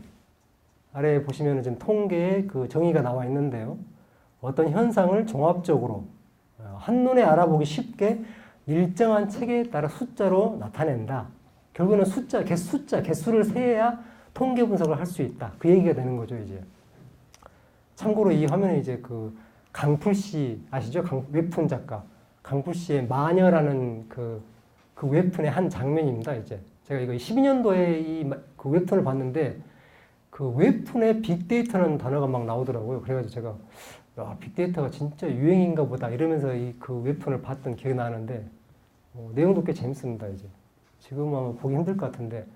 아래에 보시면 지금 통계의 그 정의가 나와 있는데요. 어떤 현상을 종합적으로 한눈에 알아보기 쉽게 일정한 체계에 따라 숫자로 나타낸다. 결국에는 개수를 세야 통계 분석을 할 수 있다. 그 얘기가 되는 거죠, 이제. 참고로 이 화면에 이제 그 강풀 씨 아시죠? 웹툰 작가. 강풀 씨의 마녀라는 그 웹툰의 한 장면입니다, 이제. 제가 이거 12년도에 그 웹툰을 봤는데 그 웹툰에 빅데이터라는 단어가 막 나오더라고요. 그래가지고 제가 야, 빅데이터가 진짜 유행인가 보다 이러면서 그 웹툰을 봤던 기억이 나는데 내용도 꽤 재밌습니다, 이제. 지금은 아마 보기 힘들 것 같은데.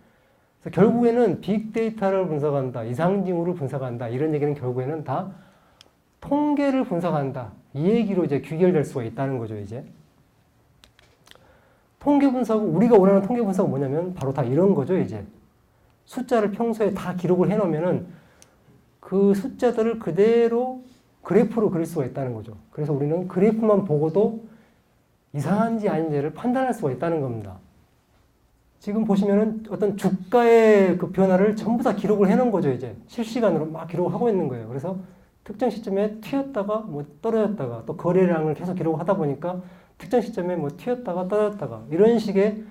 그래서 결국에는 빅데이터를 분석한다, 이상징후를 분석한다, 이런 얘기는 결국에는 다 통계를 분석한다. 이 얘기로 이제 귀결될 수가 있다는 거죠, 이제. 통계 분석, 우리가 원하는 통계 분석은 뭐냐면 바로 다 이런 거죠, 이제. 숫자를 평소에 다 기록을 해놓으면은 그 숫자들을 그대로 그래프로 그릴 수가 있다는 거죠. 그래서 우리는 그래프만 보고도 이상한지 아닌지를 판단할 수가 있다는 겁니다. 지금 보시면은 어떤 주가의 그 변화를 전부 다 기록을 해놓은 거죠, 이제. 실시간으로 막 기록을 하고 있는 거예요. 그래서 특정 시점에 튀었다가 뭐 떨어졌다가 또 거래량을 계속 기록하다 보니까 특정 시점에 뭐 튀었다가 떨어졌다가 이런 식의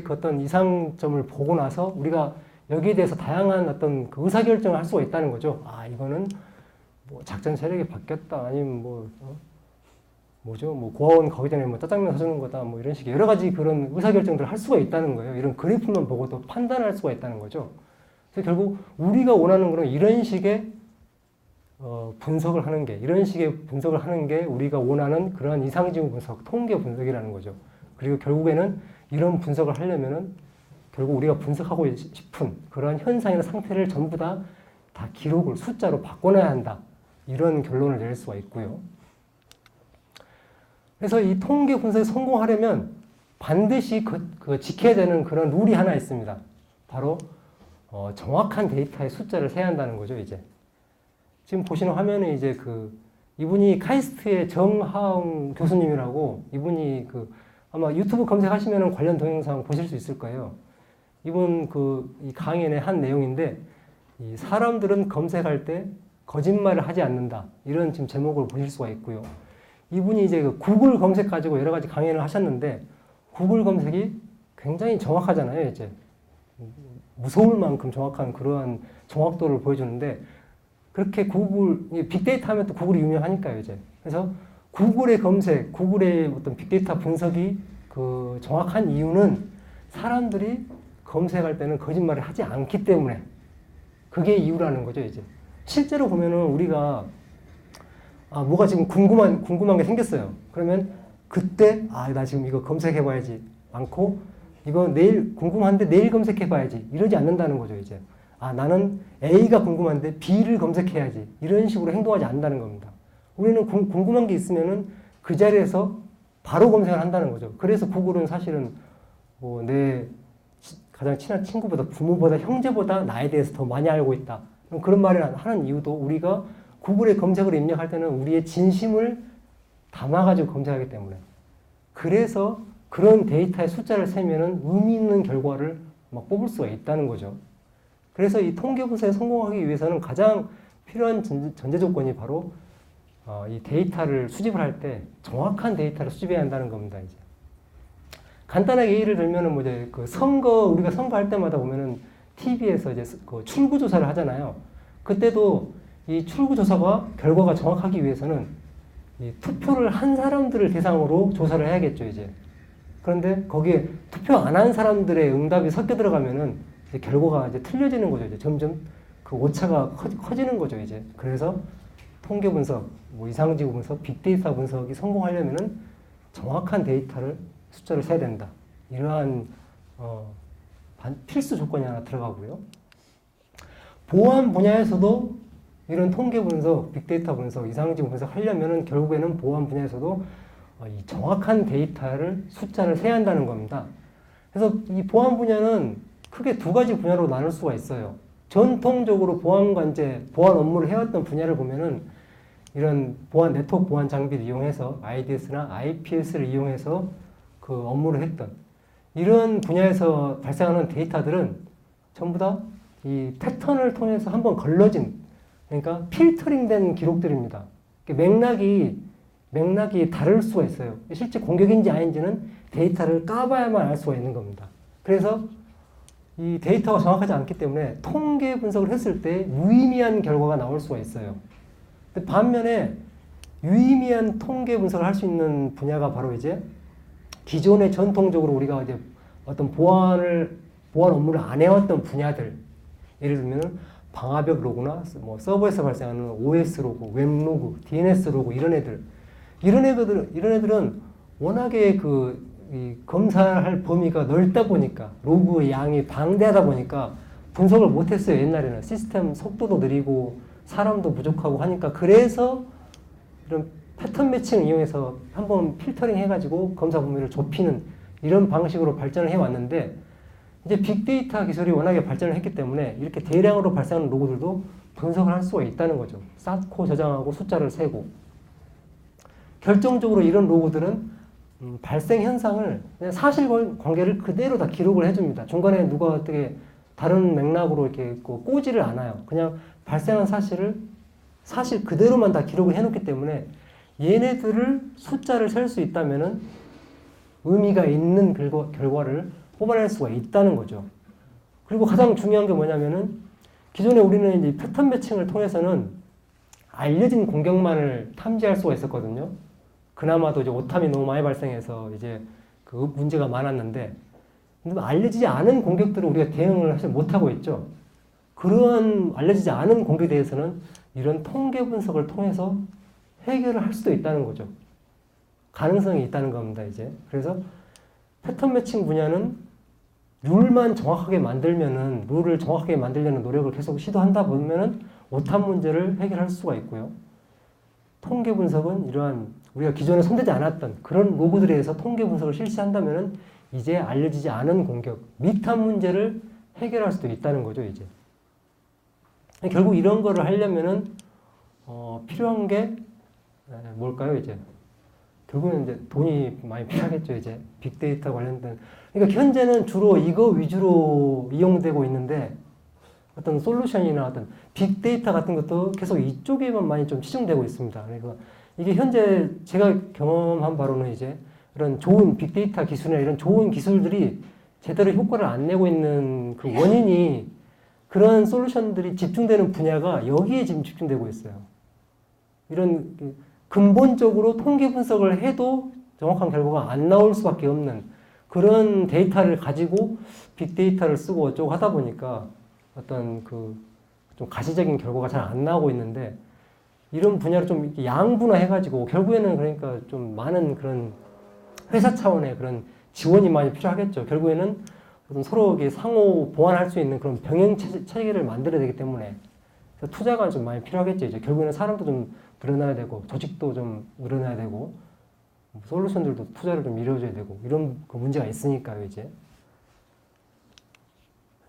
그 어떤 이상점을 보고 나서 우리가 여기에 대해서 다양한 어떤 그 의사결정을 할 수가 있다는 거죠. 아, 이거는 뭐 작전 세력이 바뀌었다. 아니면 뭐 고아원 가기 전에 뭐 짜장면 사주는 거다. 뭐 이런 식의 여러 가지 그런 의사결정들을 할 수가 있다는 거예요. 이런 그래프만 보고도 판단할 수가 있다는 거죠. 그래서 결국 우리가 원하는 거는 이런 식의 분석을 하는 게, 이런 식의 분석을 하는 게 우리가 원하는 그런 이상징후 분석, 통계 분석이라는 거죠. 그리고 결국에는 이런 분석을 하려면은 결국 우리가 분석하고 싶은 그런 현상이나 상태를 전부 다 기록을 숫자로 바꿔놔야 한다. 이런 결론을 낼 수가 있고요. 그래서 이 통계 분석에 성공하려면 반드시 지켜야 되는 그런 룰이 하나 있습니다. 바로 정확한 데이터의 숫자를 세야 한다는 거죠, 이제. 지금 보시는 화면에 이제 이분이 카이스트의 정하웅 교수님이라고 이분이 아마 유튜브 검색하시면 관련 동영상 보실 수 있을 거예요. 이분 이 강연의 한 내용인데, 이 사람들은 검색할 때 거짓말을 하지 않는다. 이런 지금 제목을 보실 수가 있고요. 이분이 이제 구글 검색 가지고 여러 가지 강연을 하셨는데, 구글 검색이 굉장히 정확하잖아요, 이제. 무서울 만큼 정확한 그러한 정확도를 보여주는데, 그렇게 빅데이터 하면 또 구글이 유명하니까요, 이제. 그래서 구글의 검색, 구글의 어떤 빅데이터 분석이 정확한 이유는 사람들이 검색할 때는 거짓말을 하지 않기 때문에 그게 이유라는 거죠, 이제. 실제로 보면은 우리가 뭐가 지금 궁금한 게 생겼어요. 그러면 그때 나 지금 이거 검색해봐야지 않고 이거 내일 궁금한데 내일 검색해봐야지 이러지 않는다는 거죠, 이제. 나는 A가 궁금한데 B를 검색해야지 이런 식으로 행동하지 않는다는 겁니다. 우리는 궁금한 게 있으면은 그 자리에서 바로 검색을 한다는 거죠. 그래서 구글은 사실은 내 가장 친한 친구보다 부모보다 형제보다 나에 대해서 더 많이 알고 있다. 그런 말을 하는 이유도 우리가 구글에 검색을 입력할 때는 우리의 진심을 담아가지고 검색하기 때문에. 그래서 그런 데이터의 숫자를 세면은 의미 있는 결과를 막 뽑을 수가 있다는 거죠. 그래서 이 통계 분석에 성공하기 위해서는 가장 필요한 전제 조건이 바로 이 데이터를 수집을 할 때 정확한 데이터를 수집해야 한다는 겁니다, 이제. 간단하게 예를 들면은 우리가 선거할 때마다 보면은 TV에서 이제 출구조사를 하잖아요. 그때도 이 출구조사가 결과가 정확하기 위해서는 이 투표를 한 사람들을 대상으로 조사를 해야겠죠, 이제. 그런데 거기에 투표 안 한 사람들의 응답이 섞여 들어가면은 이제 결과가 이제 틀려지는 거죠, 이제. 점점 오차가 커지는 거죠, 이제. 그래서 통계 분석, 이상징후 분석, 빅데이터 분석이 성공하려면은 정확한 숫자를 세야 된다. 이러한 필수 조건이 하나 들어가고요. 보안 분야에서도 이런 통계 분석, 빅데이터 분석, 이상징후 분석 하려면은 결국에는 보안 분야에서도 이 정확한 숫자를 세야 한다는 겁니다. 그래서 이 보안 분야는 크게 두 가지 분야로 나눌 수가 있어요. 전통적으로 보안 관제, 보안 업무를 해왔던 분야를 보면은 이런 보안, 네트워크 보안 장비를 이용해서 IDS나 IPS를 이용해서 그 업무를 했던 이런 분야에서 발생하는 데이터들은 전부 다 이 패턴을 통해서 한번 걸러진, 그러니까 필터링된 기록들입니다. 맥락이 다를 수가 있어요. 실제 공격인지 아닌지는 데이터를 까봐야만 알 수가 있는 겁니다. 그래서 이 데이터가 정확하지 않기 때문에 통계 분석을 했을 때 무의미한 결과가 나올 수가 있어요. 반면에 유의미한 통계 분석을 할 수 있는 분야가 바로 이제 기존에 전통적으로 우리가 이제 어떤 보안 업무를 안 해왔던 분야들, 예를 들면 방화벽 로그나 뭐 서버에서 발생하는 OS 로그, 웹 로그, DNS 로그 이런 애들은 워낙에 이 검사할 범위가 넓다 보니까 로그의 양이 방대하다 보니까 분석을 못했어요. 옛날에는 시스템 속도도 느리고 사람도 부족하고 하니까. 그래서 이런 패턴 매칭을 이용해서 한번 필터링 해가지고 검사 범위를 좁히는 이런 방식으로 발전을 해왔는데, 이제 빅데이터 기술이 워낙에 발전을 했기 때문에 이렇게 대량으로 발생하는 로그들도 분석을 할 수가 있다는 거죠. 쌓고 저장하고 숫자를 세고. 결정적으로 이런 로그들은 발생 현상을 그냥 사실관계를 그대로 다 기록을 해줍니다. 중간에 누가 어떻게 다른 맥락으로 이렇게 꼬지를 않아요. 그냥 발생한 사실 그대로만 다 기록을 해놓기 때문에 얘네들을 숫자를 셀 수 있다면은 의미가 있는 결과를 뽑아낼 수가 있다는 거죠. 그리고 가장 중요한 게 뭐냐면은 기존에 우리는 이제 패턴 매칭을 통해서는 알려진 공격만을 탐지할 수가 있었거든요. 그나마도 이제 오탐이 너무 많이 발생해서 이제 그 문제가 많았는데, 알려지지 않은 공격들을 우리가 대응을 사실 못하고 있죠. 그런 알려지지 않은 공격에 대해서는 이런 통계 분석을 통해서 해결을 할 수도 있다는 거죠. 가능성이 있다는 겁니다, 이제. 그래서 패턴 매칭 분야는 룰을 정확하게 만들려는 노력을 계속 시도한다 보면은 오탐 문제를 해결할 수가 있고요. 통계 분석은 이러한 우리가 기존에 손대지 않았던 그런 로그들에 의해서 통계 분석을 실시한다면은 이제 알려지지 않은 공격, 미탐 문제를 해결할 수도 있다는 거죠, 이제. 결국 이런 거를 하려면은 필요한 게 뭘까요, 이제? 결국은 이제 돈이 많이 필요하겠죠, 이제. 빅데이터 관련된. 그러니까 현재는 주로 이거 위주로 이용되고 있는데, 어떤 솔루션이나 어떤 빅데이터 같은 것도 계속 이쪽에만 많이 좀 치중되고 있습니다. 그러니까 이게 현재 제가 경험한 바로는 이제 이런 좋은 빅데이터 기술이나 이런 좋은 기술들이 제대로 효과를 안 내고 있는 그 원인이, 그런 솔루션들이 집중되는 분야가 여기에 지금 집중되고 있어요. 이런 근본적으로 통계 분석을 해도 정확한 결과가 안 나올 수밖에 없는 그런 데이터를 가지고 빅데이터를 쓰고 어쩌고 하다 보니까 어떤 좀 가시적인 결과가 잘 안 나오고 있는데, 이런 분야를 좀 이렇게 양분화해가지고 결국에는 그러니까 좀 많은 그런 회사 차원의 그런 지원이 많이 필요하겠죠. 결국에는 어떤 서로 상호 보완할 수 있는 그런 병행 체계를 만들어야 되기 때문에 투자가 좀 많이 필요하겠죠. 이제 결국에는 사람도 좀 늘어나야 되고, 조직도 좀 늘어나야 되고, 솔루션들도 투자를 좀 이루어져야 되고, 이런 문제가 있으니까요, 이제.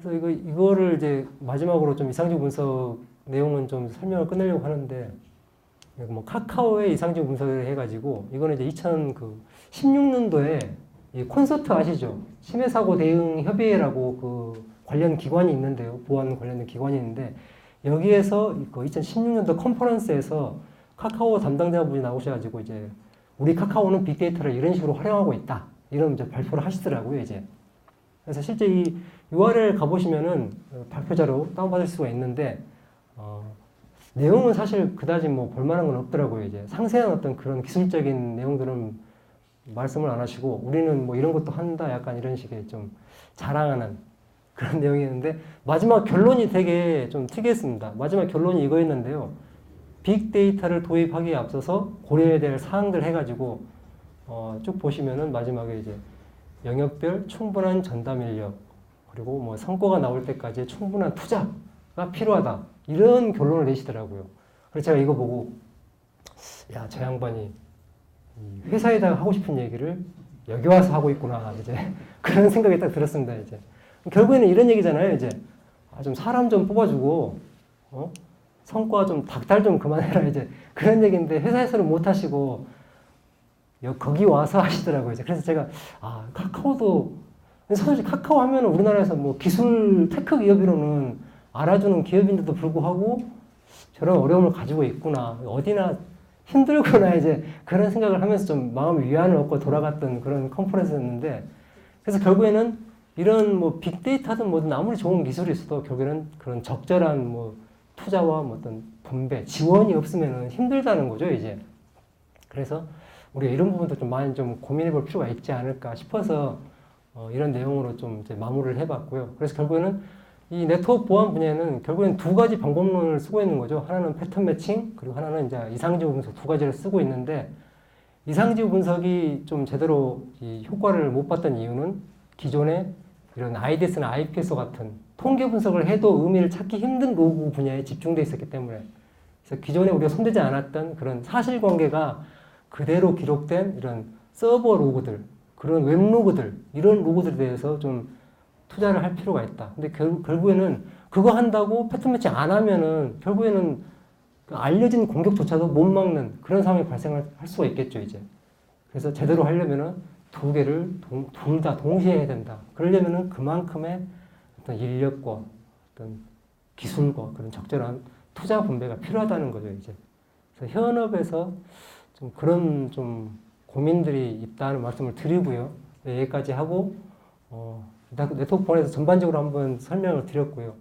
그래서 이거를 이제 마지막으로 좀 이상적 분석 내용은 좀 설명을 끝내려고 하는데, 뭐 카카오의 이상적 분석을 해가지고, 이거는 이제 2016년도에 이 콘서트 아시죠? 심해 사고 대응 협의회라고 관련 기관이 있는데요. 보안 관련된 기관이 있는데, 여기에서 2016년도 컨퍼런스에서 카카오 담당자분이 나오셔가지고 이제 우리 카카오는 빅데이터를 이런 식으로 활용하고 있다, 이런 이제 발표를 하시더라고요, 이제. 그래서 실제 이 URL 가보시면은 발표자로 다운받을 수가 있는데, 내용은 사실 그다지 뭐 볼만한 건 없더라고요, 이제. 상세한 어떤 그런 기술적인 내용들은 말씀을 안 하시고, 우리는 뭐 이런 것도 한다, 약간 이런 식의 좀 자랑하는 그런 내용이었는데, 마지막 결론이 되게 좀 특이했습니다. 마지막 결론이 이거였는데요. 빅데이터를 도입하기에 앞서서 고려해야 될 사항들 해가지고 쭉 보시면은 마지막에 이제 영역별 충분한 전담 인력, 그리고 뭐 성과가 나올 때까지 충분한 투자가 필요하다, 이런 결론을 내시더라고요. 그래서 제가 이거 보고, 야, 저 양반이 회사에다가 하고 싶은 얘기를 여기 와서 하고 있구나, 이제 그런 생각이 딱 들었습니다, 이제. 결국에는 이런 얘기잖아요, 이제. 좀 사람 좀 뽑아주고, 성과 좀 닥달 좀 그만해라 이제 그런 얘기인데 회사에서는 못 하시고 거기 와서 하시더라고요. 이제 그래서 제가 카카오도 사실 카카오 하면 우리나라에서 뭐 기술 테크 기업으로는 알아주는 기업인데도 불구하고 저런 어려움을 가지고 있구나. 어디나 힘들구나 이제 그런 생각을 하면서 좀 마음 위안을 얻고 돌아갔던 그런 컨퍼런스였는데 그래서 결국에는 이런 뭐 빅데이터든 뭐든 아무리 좋은 기술이 있어도 결국에는 그런 적절한 뭐 투자와 뭐 어떤 분배, 지원이 없으면은 힘들다는 거죠, 이제. 그래서 우리가 이런 부분도 좀 많이 좀 고민해 볼 필요가 있지 않을까 싶어서 이런 내용으로 좀 이제 마무리를 해봤고요. 그래서 결국에는 이 네트워크 보안 분야는 결국엔 두 가지 방법론을 쓰고 있는 거죠. 하나는 패턴 매칭, 그리고 하나는 이제 이상지구 분석 두 가지를 쓰고 있는데 이상지구 분석이 좀 제대로 이 효과를 못 봤던 이유는 기존에 이런 IDS나 IPS 같은 통계 분석을 해도 의미를 찾기 힘든 로그 분야에 집중되어 있었기 때문에 그래서 기존에 우리가 손대지 않았던 그런 사실관계가 그대로 기록된 이런 서버 로그들, 그런 웹 로그들, 이런 로그들에 대해서 좀 투자를 할 필요가 있다. 근데 결국에는 그거 한다고 패턴 매치 안 하면은 결국에는 그 알려진 공격조차도 못 막는 그런 상황이 발생할 수가 있겠죠, 이제. 그래서 제대로 하려면은 두 개를 둘 다 동시에 해야 된다. 그러려면은 그만큼의 어떤 인력과 어떤 기술과 그런 적절한 투자 분배가 필요하다는 거죠, 이제. 그래서 현업에서 좀 그런 좀 고민들이 있다는 말씀을 드리고요. 네, 여기까지 하고, 네트워크 보안에서 전반적으로 한번 설명을 드렸고요.